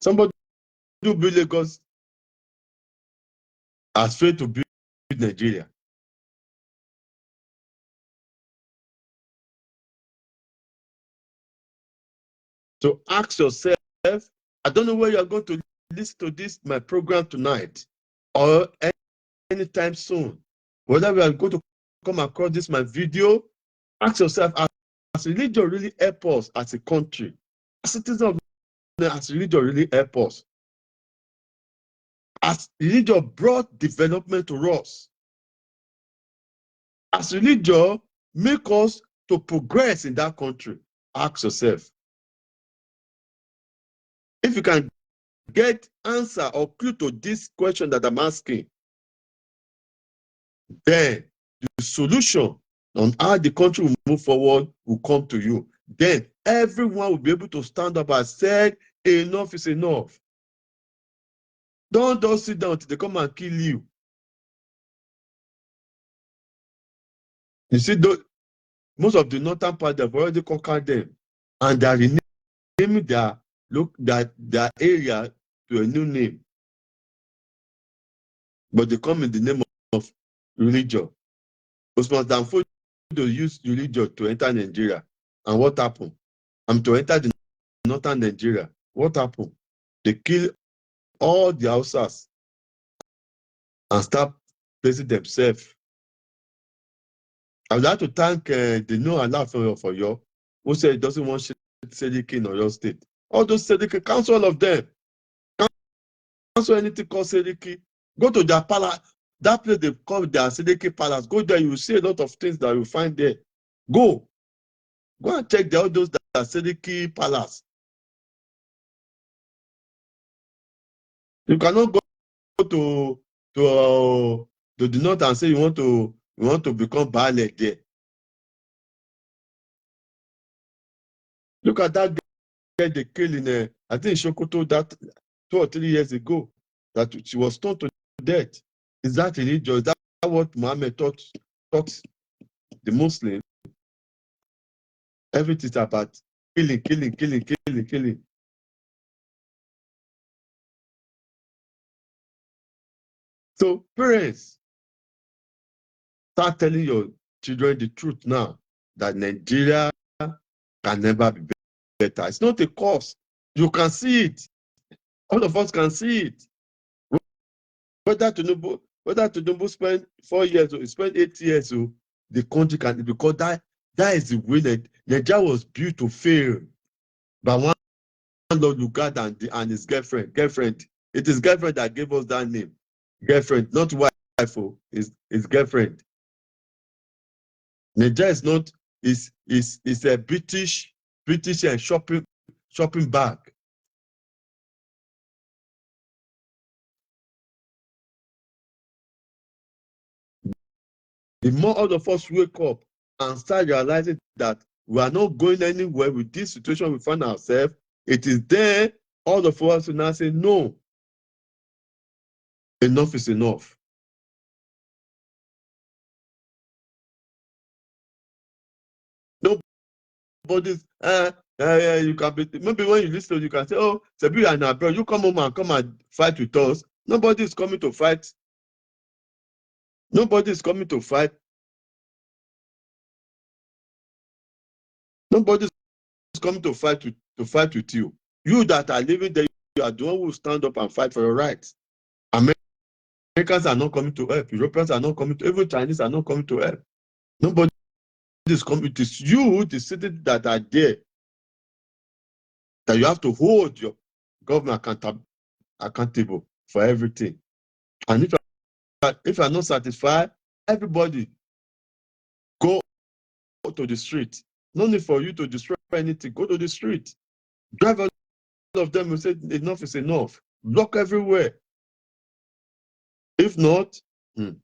Somebody who built Lagos has failed to build Nigeria. So ask yourself, I don't know where you're going to listen to my program tonight or anytime soon. Whether we are going to come across my video, ask yourself, has religion really helped us as a country? As citizens of the has religion really helped us? Has religion brought development to us? Has religion make us to progress in that country? Ask yourself. If you can get answer or clue to this question that I'm asking, then the solution on how the country will move forward will come to you. Then everyone will be able to stand up and say, enough is enough. Don't just sit down until they come and kill you. You see, most of the northern part, they've already conquered them. And they are renaming their area to a new name. but they come in the name of religion. Osman Danfodio used religion to enter Nigeria. And what happened? To enter the northern Nigeria. What happened? They kill all the Hausas and start placing themselves. I would like to thank the no Allah for you, who said he doesn't want Sediki in Oyo State. All those Sediki, cancel all of them. Cancel anything called Sediki. Go to their palace. That place they call their Sediki Palace. Go there, you will see a lot of things that you find there. Go and check all those that are Sediki Palace. You cannot go to the north and say you want to become Baale there. Look at that girl they killed in I think Sokoto that 2 or 3 years ago, that she was stoned to death. Is that religious? Is that what Muhammad taught the Muslims? Everything is about killing. So parents, start telling your children the truth now, that Nigeria can never be better. It's not a cause. You can see it. All of us can see it. Whether Tinubu spend 4 years or spend 8 years, so the country can, because that is the way that Nigeria was built to fail by one Lord Lugard and his girlfriend. It is girlfriend that gave us that name. Girlfriend, not wife, his girlfriend. Nigeria is not is a British shopping bag. The more all of us wake up and start realizing that we are not going anywhere with this situation we find ourselves, it is there all of us will now say, no, enough is enough. Nobody's, you can be, maybe when you listen, you can say, oh, Sabi and abroad, you come home and come and fight with us. Nobody is coming to fight. Nobody is coming to fight. Nobody is coming to fight with you. You that are living there, you are the one who stand up and fight for your rights. Americans are not coming to help. Europeans are not coming to, even Chinese are not coming to help. Nobody is coming. It is you, the citizens that are there, that you have to hold your government accountable for everything. And if you are not satisfied, everybody go to the street. No need for you to destroy anything. Go to the street. Drive all of them and say enough is enough. Block everywhere. If not, you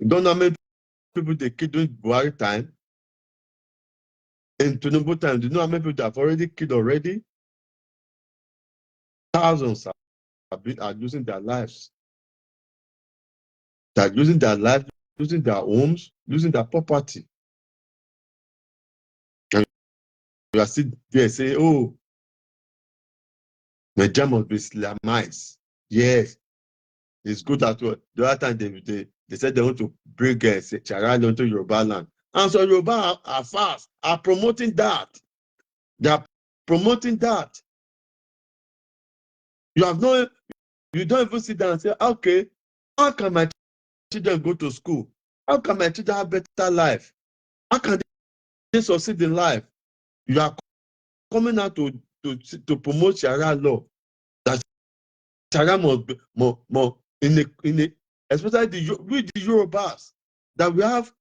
don't know how many people they kill during Buhari time. In Tinubu time, do you know how many people have already killed already? Thousands are losing their lives. They're losing their lives, losing their homes, losing their property. And you are still there saying, oh, Nigeria must be Islamized. Yes, it's good that the other time they said they want to bring Sharia into Yoruba land. And so Yoruba are fast, are promoting that. They are promoting that. You don't even sit down and say, okay, how can my children go to school? How can my children have better life? How can they succeed in life? You are coming out to promote Sharia law. That Sharia must be more in a especially with the Yorubas, that we have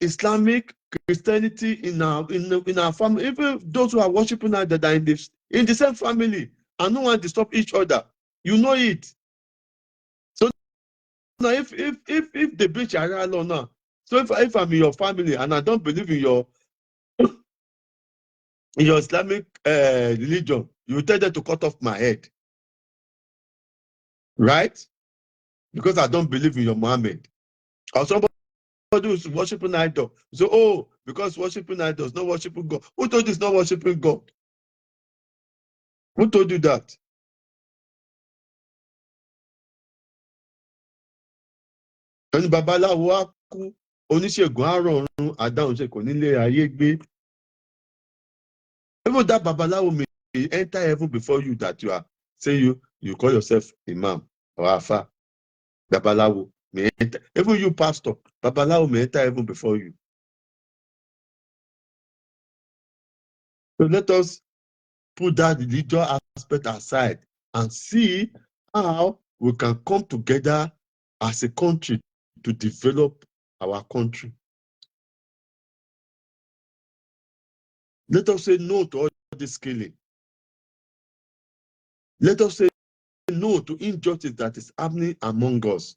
Islamic Christianity in our family. Even those who are worshiping now that are in the same family and no one disturb each other. You know it. So now if they breach Sharia law now, so if I'm in your family and I don't believe in your Islamic religion, you tell them to cut off my head, right? Because I don't believe in your Muhammad. Or somebody who's worshiping idol. So, oh, because worshiping idols, not worshiping God. Who told you it's not worshiping God? Who told you that? Ẹni babaláwo á kú, oníṣègùn á rọ̀run, àdáhùn ṣe kò nílé ayé gbé. Even that babalawo may enter heaven before you, that you are saying you call yourself imam or afa. Babalawo may enter. Even you, pastor, babalawo may enter heaven before you. So let us put that religious aspect aside and see how we can come together as a country to develop our country. Let us say no to all this killing. Let us say no to injustice that is happening among us.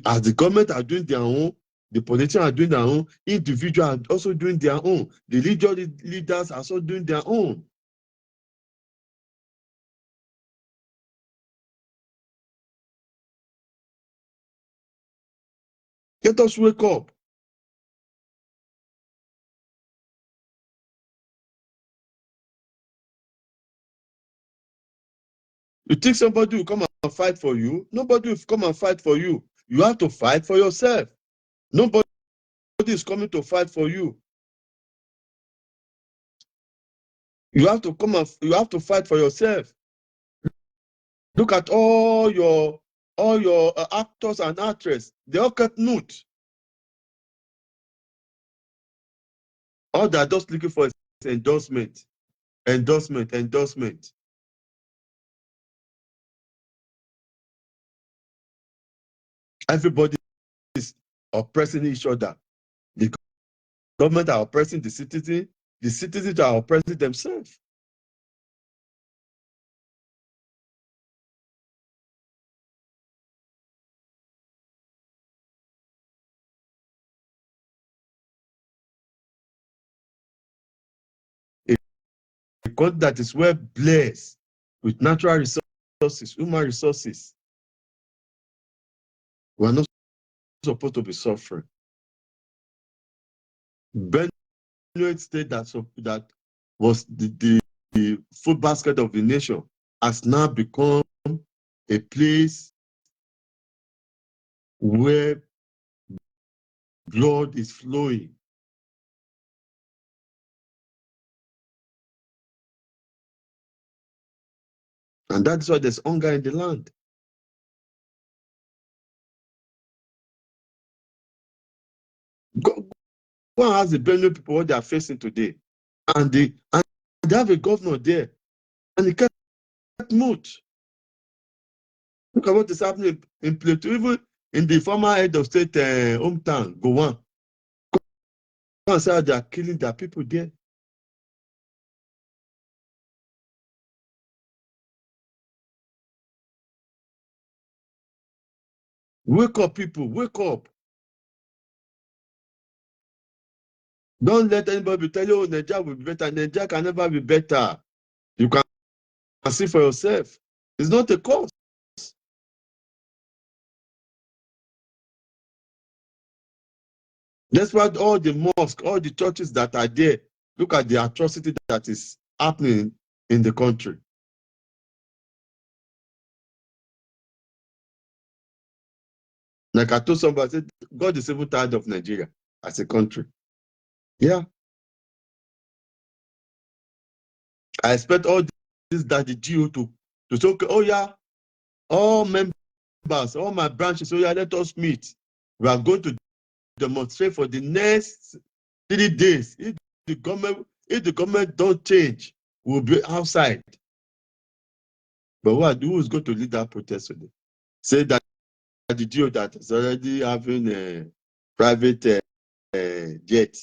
As the government are doing their own, the politicians are doing their own, individuals are also doing their own, the religious leaders are also doing their own. Let us wake up. You think somebody will come and fight for you? Nobody will come and fight for you. You have to fight for yourself. Nobody is coming to fight for you. You have to fight for yourself. Look at all your actors and actresses. They all cut nude. All they are just looking for is endorsement. Endorsement. Everybody is oppressing each other. The government are oppressing the citizens are oppressing themselves. A country that is well blessed with natural resources, human resources, we are not supposed to be suffering. Benue State that was the food basket of the nation has now become a place where blood is flowing. And that's why there's hunger in the land. Go and ask the Benue people what they are facing today. And they have a governor there. And he kept mute. Look at what is happening in Plateau, even in the former head of state hometown, Gowan. Go and say how they are killing their people there. Wake up, people, wake up. Don't let anybody tell you, oh, Nigeria will be better. Nigeria can never be better. You can see for yourself. It's not a cause. Despite all the mosques, all the churches that are there, look at the atrocity that is happening in the country. Like I told somebody, I said, God is even tired of Nigeria as a country. Yeah. I expect all this that the GO to say, okay, oh yeah, all members, all my branches, oh yeah, let us meet. We are going to demonstrate for the next 3 days. If the government don't change, we'll be outside. But who is going to lead that protest today? Say that the GO that is already having a private jet,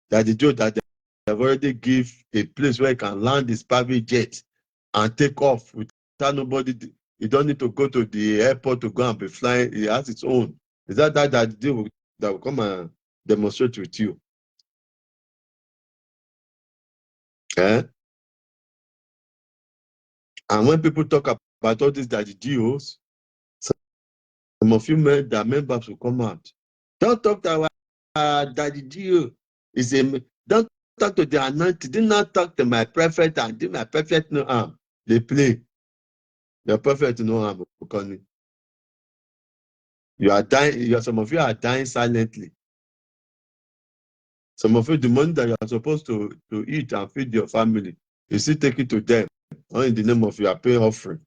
that the GO that they have already give a place where he can land his private jet and take off without nobody. You don't need to go to the airport to go and be flying. He has its own. Is that the that will come and demonstrate with you? Eh? And when people talk about all this, that the GOs, some of you that members will come out. Don't talk that way. Daddy Gio is a, don't talk to the anointed, do not talk to my prophet and do my prophet no harm. They play. Your prophet no harm. You are dying, some of you are dying silently. Some of you, the money that you are supposed to eat and feed your family, you still take it to them, or in the name of your pay offering.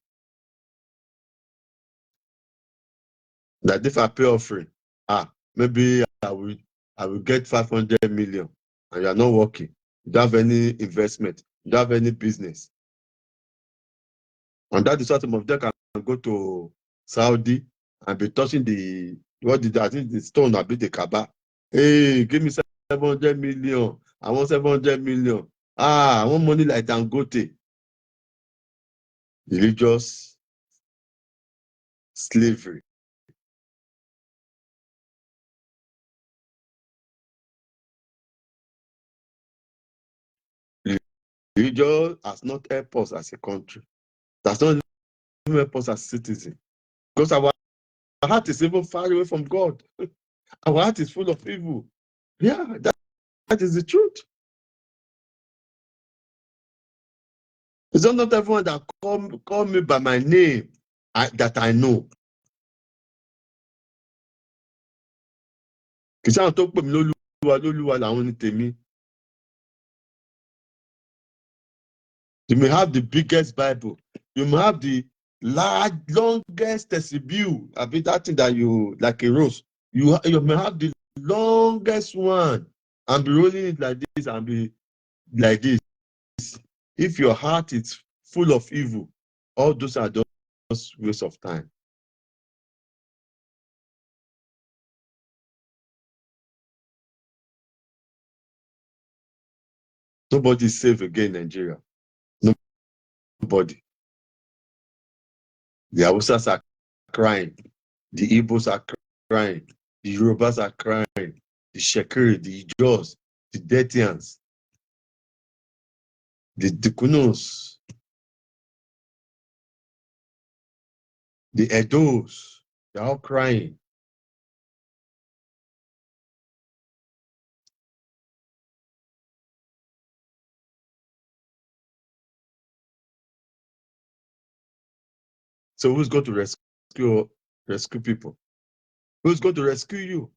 That if I pay offering, maybe I will get 500 million, and you are not working. You don't have any investment. You don't have any business. And that is why some of them can go to Saudi and be touching the, I think the stone, a bit the Kaaba. Hey, give me 700 million. I want 700 million. I want money like Dangote. Religious slavery. Religion has not helped us as a country. That's not even helped us as citizens. Because our heart is even far away from God. Our heart is full of evil. Yeah, that is the truth. It's not everyone that call me by my name that I know. Kì í ṣe àwọn tó pè mí lólúwa làwọn ní tèmi. You may have the biggest Bible. You may have the longest tesibule. I mean that thing that you, like a rose. You may have the longest one and be rolling it like this and be like this. If your heart is full of evil, all those are just waste of time. Nobody is safe again in Nigeria. Nobody. The Hausas are crying. The Igbos are crying. The Yorubas are crying. The Shekiri, the Ijaws, the Detians, the Kunos, the Edos, they're all crying. So who's going to rescue people? Who's going to rescue you?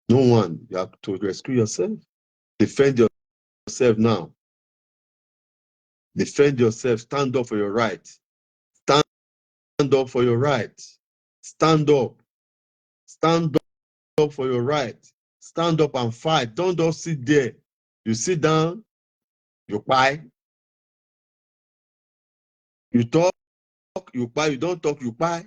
No one. You have to rescue yourself. Defend yourself now. Defend yourself. Stand up for your right. Stand up for your right. Stand up. Stand up for your right. Stand up and fight. Don't just sit there. You sit down, you cry. You talk, you cry. You don't talk, you cry.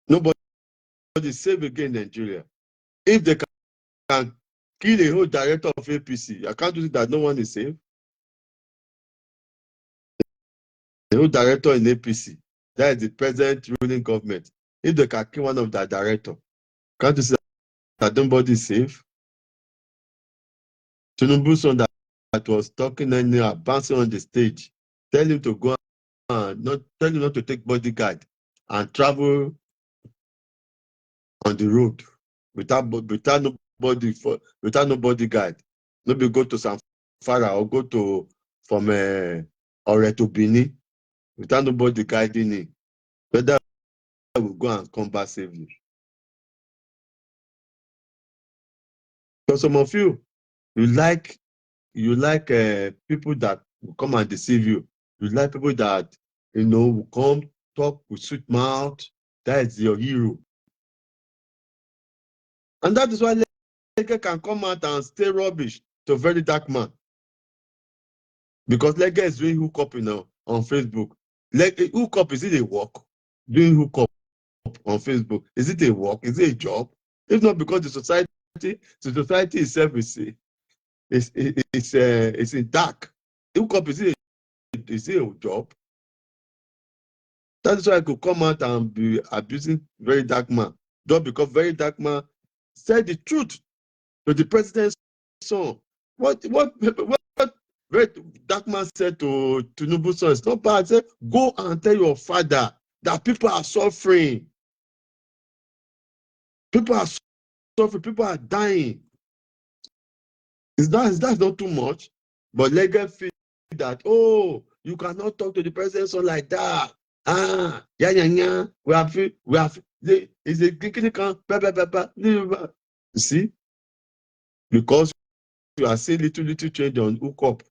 Nobody is safe again in Nigeria. If they can kill a whole director of APC, I can't do that no one is safe. The whole director in APC, that is the present ruling government. If they can kill one of that director, can't you see that nobody is safe? Tinubu's son that was talking and advancing on the stage, tell him to go and tell him not to take bodyguard and travel on the road without no bodyguard. Maybe go to Samfara or go to from Ore to Bini without nobody guiding him. Whether will go and come back safely. So some of you like people that will come and deceive you. You like people that will come talk with sweet mouth. That is your hero. And that is why Lege can come out and stay rubbish to a very dark man. Because Lege is doing hookup on Facebook. Hookup, is it a work? Doing hookup on Facebook, is it a work? Is it a job? If not, because the society itself is in dark. Hookup, is it a job? That is why I could come out and be abusing very dark man. Just because very dark man said the truth to the president's son. What That man said to Tinubu's son, it's not bad. He said, go and tell your father that people are suffering. People are suffering. People are dying. Is that not too much? But Leggett feel that, oh, you cannot talk to the president son like that. Yeah. We have, is a clinical, you see, because you are seeing little change on hook up.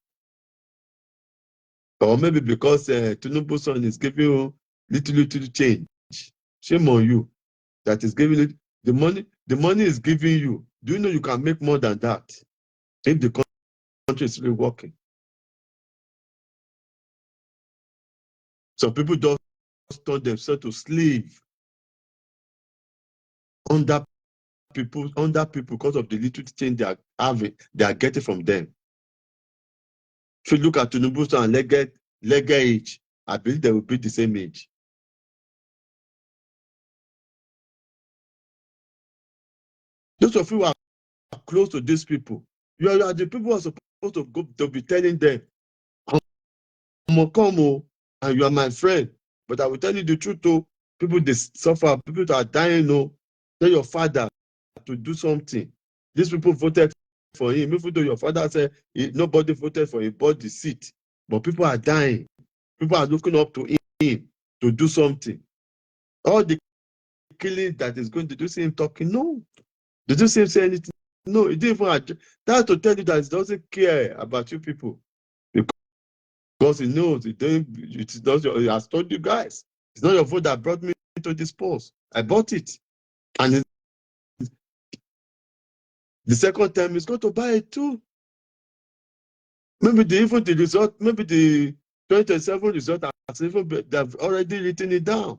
Or maybe because Tinubu's son is giving you little change. Shame on you that is giving it the money is giving you. Do you know you can make more than that if the country is really working? Some people just turn themselves to slave under people because of the little change they are having, they are getting from them. If you look at Tinubu's son and Leggett age, I believe they will be the same age. Those of you who are close to these people, you are the people who are supposed to go to be telling them, I'm come, and you are my friend. But I will tell you the truth, though. People they suffer, people that are dying, tell your father to do something. These people voted for him. Even though your father said nobody voted for him, bought the seat. But people are dying. People are looking up to him to do something. All the killing that is going to do, see him talking? No. Did you see him say anything? No, he didn't even. That's to tell you that he doesn't care about you people. Because he knows he has told you guys. It's not your vote that brought me to this post. I bought it. And the second time he's going to buy it too. Maybe the result, maybe the 2027 result they've already written it down.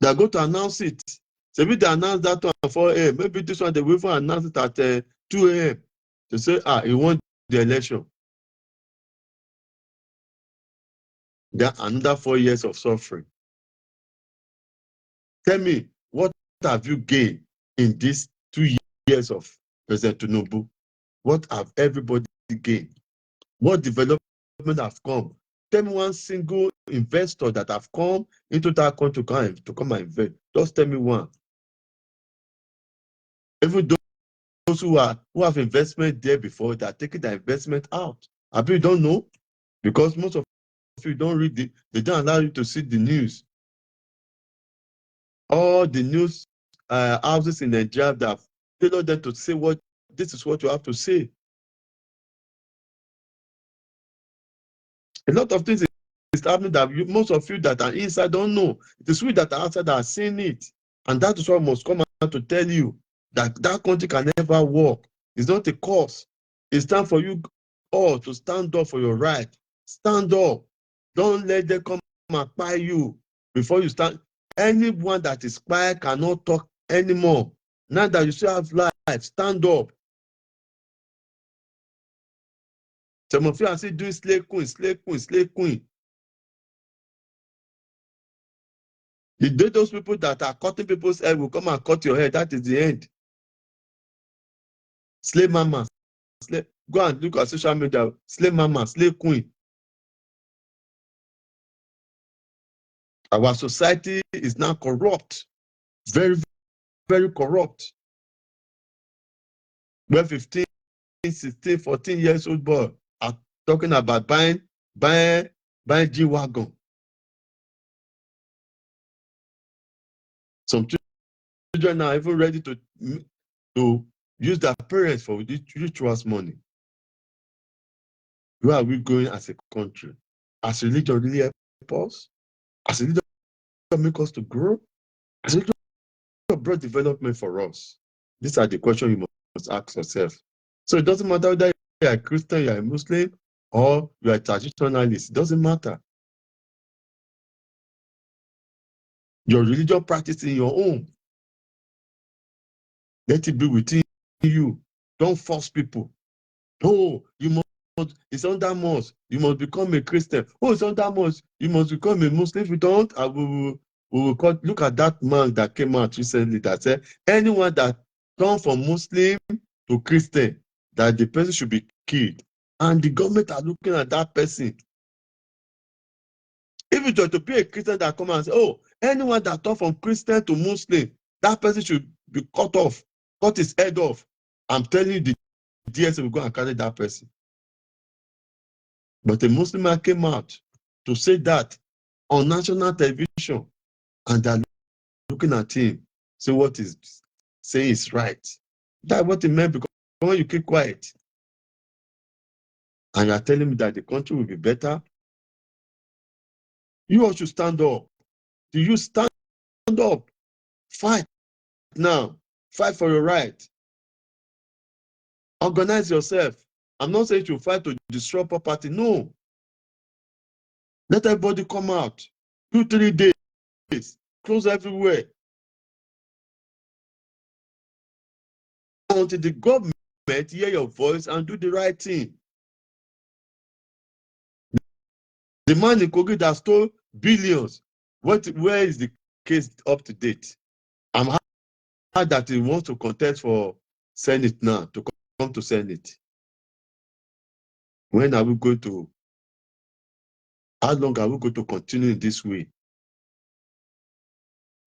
They're going to announce it. So maybe they announce that one at 4 a.m. Maybe this one they will even announce it at 2 a.m. to say, he won the election. There are another 4 years of suffering. Tell me, what have you gained in these 2 years of President Tinubu? What have everybody gained? What development have come? Tell me one single investor that have come into that country to come and invest. Just tell me one. Even those who have investment there before, they are taking their investment out. I bet you don't know, because most of you don't read they don't allow you to see the news. All the news houses in Nigeria that have tailored them to say this is what you have to say. A lot of things is happening that most of you that are inside don't know. It is we that are outside that are seeing it. And that is what must come out to tell you that country can never work. It's not a cause. It's time for you all to stand up for your right. Stand up. Don't let them come and spy you before you stand. Anyone that is spy cannot talk anymore. Now that you still have life, stand up. Some of you are still doing slave queen. The day those people that are cutting people's head will come and cut your head, that is the end. Slave mama, go and look at social media, slave mama, slave queen. Our society is now corrupt, very, very corrupt. Where 15, 16, 14 years old boy are talking about buying G-Wagon. Some children are even ready to use their parents for rituals money. Where are we going as a country? As religion really help us? As religion make us to grow? As religion brought development for us? These are the questions you must ask yourself. So it doesn't matter whether you are a Christian, you are a Muslim, or you are a traditionalist. It doesn't matter. Your religion practice in your own. Let it be within you. Don't force people. Oh, you must, it's under mosque. You must become a Christian. Oh, it's under mosque. You must become a Muslim. If you don't, we will look at that man that came out recently that said anyone that turned from Muslim to Christian, that the person should be killed. And the government are looking at that person. If it were to be a Christian that come and say, oh, anyone that turn from Christian to Muslim, that person should be cut off, cut his head off. I'm telling you, the DSA will go and carry that person. But a Muslim man came out to say that on national television, and they're looking at him, say what he's saying is right. That's what it meant, because when you keep quiet and you're telling me that the country will be better, you all should stand up. Do you stand up? Fight now. Fight for your right. Organize yourself. I'm not saying you fight to destroy property. No. Let everybody come out. 2-3 days. Close everywhere. Until the government hear your voice and do the right thing. The man in Kogi that stole billions, where is the case up to date? I'm happy that he wants to contest for Senate now, to come to Senate. When are we going to, how long are we going to continue in this way?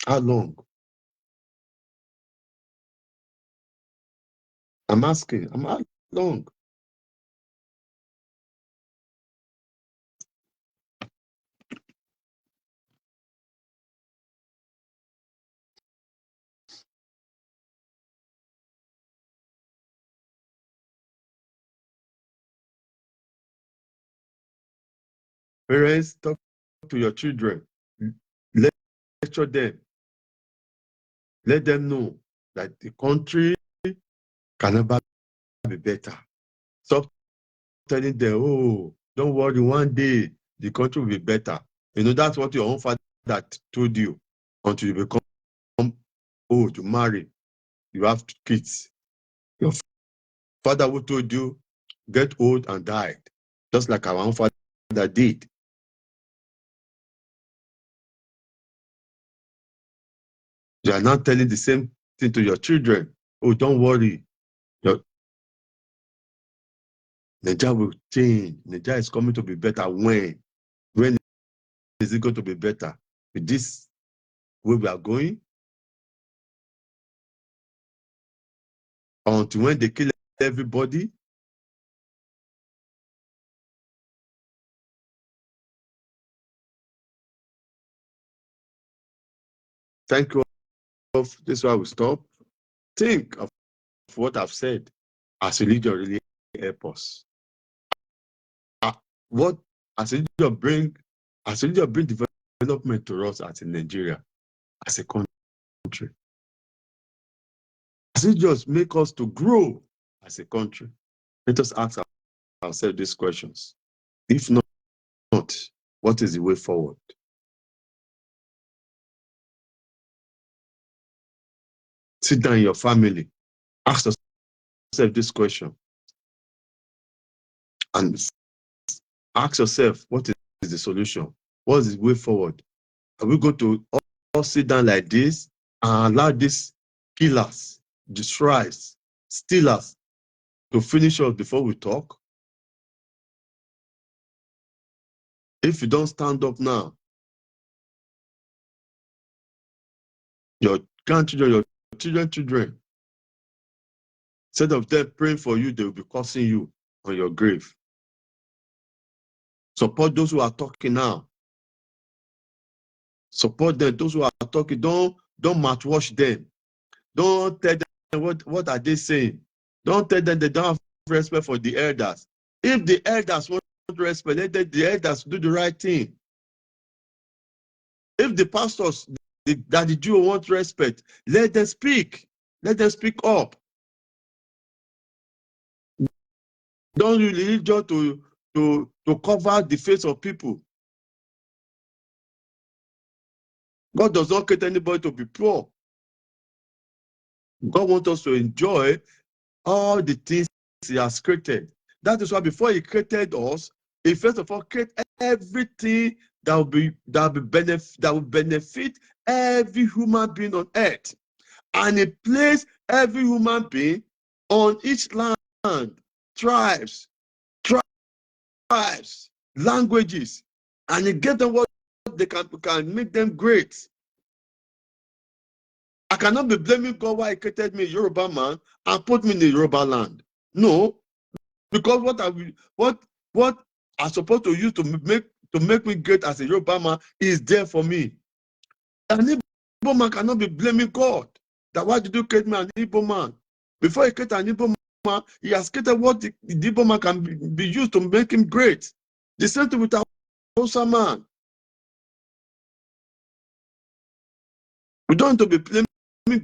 How long? I'm asking, how long? Parents, talk to your children. Lecture them. Let them know that the country can never be better. Stop telling them, oh, don't worry, one day the country will be better. You know, that's what your own father told you until you become old, you marry, you have kids. Your father who told you, get old and died, just like our own father did. You are not telling the same thing to your children. Oh, don't worry. Nigeria will change. Nigeria is coming to be better. When? When is it going to be better? With this way we are going? Until when they kill everybody? Thank you. This is why we stop. Think of what I've said. As religion really help us. What as religion bring development to us as in Nigeria, as a country. As it just make us to grow as a country. Let us ask ourselves these questions. If not, what is the way forward? Sit down in your family, ask yourself this question, and ask yourself, what is the solution? What is the way forward? Are we going to all sit down like this and allow these killers, destroyers, stealers to finish us before we talk? If you don't stand up now, your grandchildren, your children, instead of them praying for you, they will be cursing you on your grave. Support those who are talking now. Support them. Those who are talking, don't mouthwash them. Don't tell them what are they saying. Don't tell them they don't have respect for the elders. If the elders want respect, let the elders do the right thing. If the pastors that the Jew want respect, let them speak. Let them speak up. Don't use religion to cover the face of people. God does not create anybody to be poor. God wants us to enjoy all the things he has created. That is why before he created us, he first of all created everything that will benefit every human being on earth. And he placed every human being on each land, tribes, tribes, languages, and he gave them what they can make them great. I cannot be blaming God why he created me, Yoruba man, and put me in the Yoruba land. No, because what I'm supposed to use to make me great as a Yoruba man is there for me. An Igbo man cannot be blaming God that why did you create me an Igbo man? Before he created an Igbo man, he has created what the Igbo man can be used to make him great. The same thing with our Hausa man. We don't want to be blaming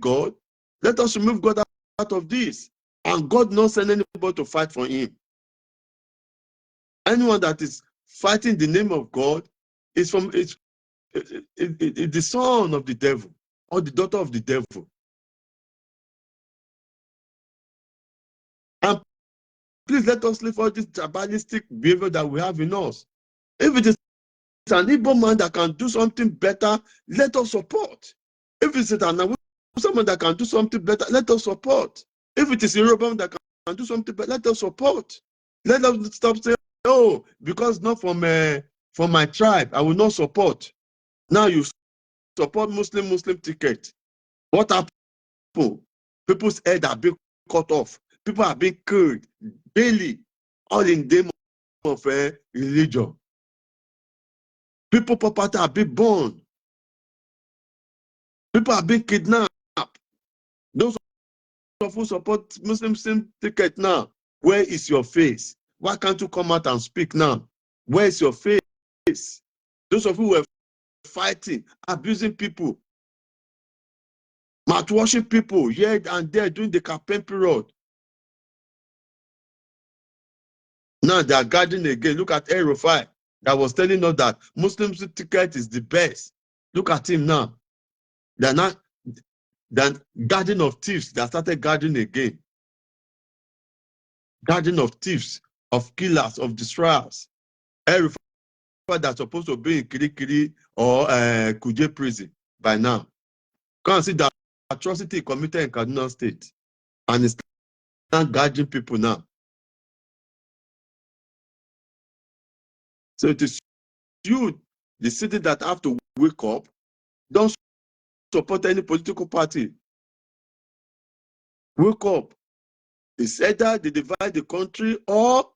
God. Let us remove God out of this. And God not send anybody to fight for him. Anyone that is fighting the name of God is the son of the devil or the daughter of the devil. And please let us leave all this tribalistic behavior that we have in us. If it is an Igbo man that can do something better, let us support. If it's someone that can do something better, let us support. If it is a Yoruba man that can do something better, let us support. Let us stop saying, oh, because not from my tribe, I will not support. Now you support Muslim ticket. What happened? People's head are being cut off. People are being killed daily, all in the name of religion. People property are being burned. People are being kidnapped. Those of who support Muslim ticket now, where is your face? Why can't you come out and speak now? Where is your face? Those of you who were fighting, abusing people, mouth-washing people here and there during the campaign period. Now they are guarding again. Look at El-Rufai that was telling us that Muslim ticket is the best. Look at him now. They're not guardian of thieves. They started guarding again. Guardian of thieves, of killers, of destroyers. El-Rufai that's supposed to be in Kirikiri or Kuje prison by now. Come and see the atrocity committed in Kaduna State. And it's not guarding people now. So it is you, the city, that have to wake up. Don't support any political party. Wake up. It's either they divide the country or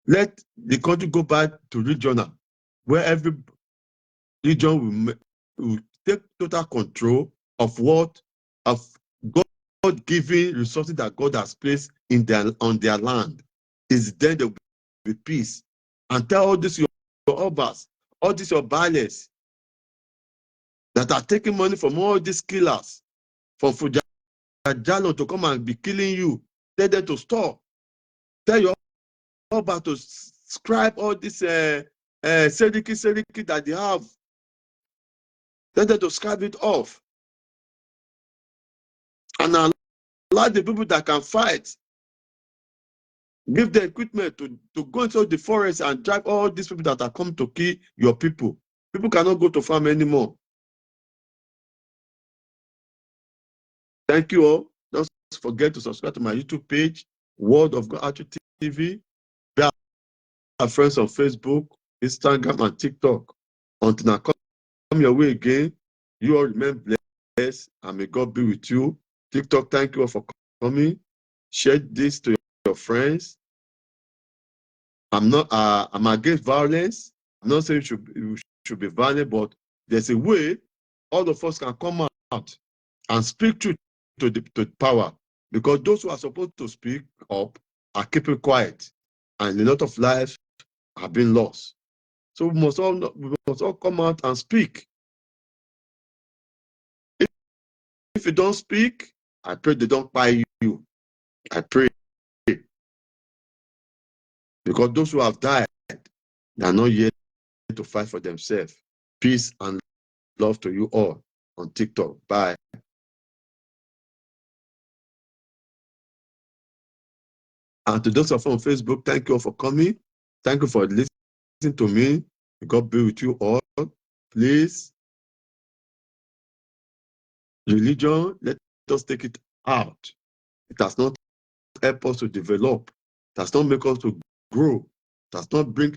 let the country go back to regional, where every region will take total control of God-given resources that God has placed on their land. Is then there will be peace. And tell all this your obas, all these your ballets that are taking money from all these killers, from Fujajalo to come and be killing you. Tell them to stop. Tell your oba to scribe all this seriki that they have. Tell them to scribe it off. And allow the people that can fight, give the equipment to go into the forest and drive all these people that are come to kill your people. People cannot go to farm anymore. Thank you all. Don't forget to subscribe to my YouTube page, Word of God Archery TV. Be our friends on Facebook, Instagram, and TikTok. Until I come your way again, you all remain blessed, and may God be with you. TikTok, thank you all for coming. Share this to your friends. I'm against violence. I'm not saying you should be violent, but there's a way all of us can come out and speak truth to the power. Because those who are supposed to speak up are keeping quiet. And a lot of lives have been lost. So we must all come out and speak. If you don't speak, I pray they don't buy you. I pray. Because those who have died, they are not yet to fight for themselves. Peace and love to you all on TikTok. Bye. And to those of you on Facebook, thank you all for coming. Thank you for listening to me. God be with you all. Please, religion, let us take it out. It has not helped us to develop. It has not made us to grow, does not bring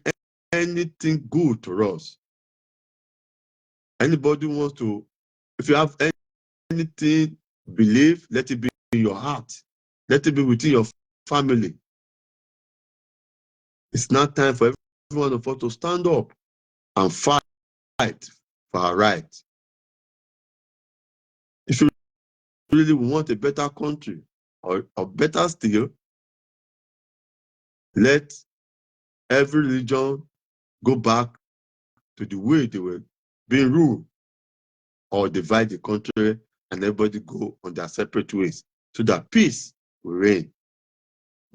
anything good to us. Anybody wants to, if you have anything, believe, let it be in your heart. Let it be within your family. It's now time for every one of us to stand up and fight for our right. If you really want a better country, or better still, let every religion go back to the way they were being ruled, or divide the country and everybody go on their separate ways so that peace will reign.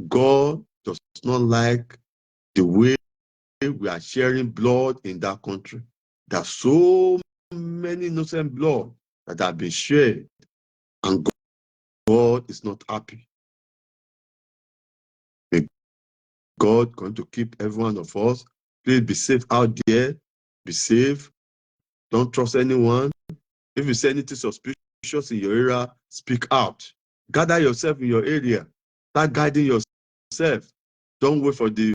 God does not like the way we are sharing blood in that country. There are so many innocent blood that have been shared, and God is not happy. May God going to keep every one of us. Please be safe out there. Be safe. Don't trust anyone. If you see anything suspicious in your area, speak out. Gather yourself in your area. Start guiding yourself. Don't wait for the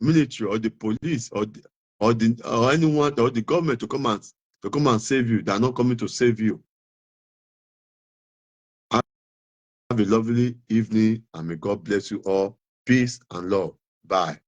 military or the police or anyone or the government to come and save you. They are not coming to save you. Have a lovely evening, and may God bless you all. Peace and love. Bye.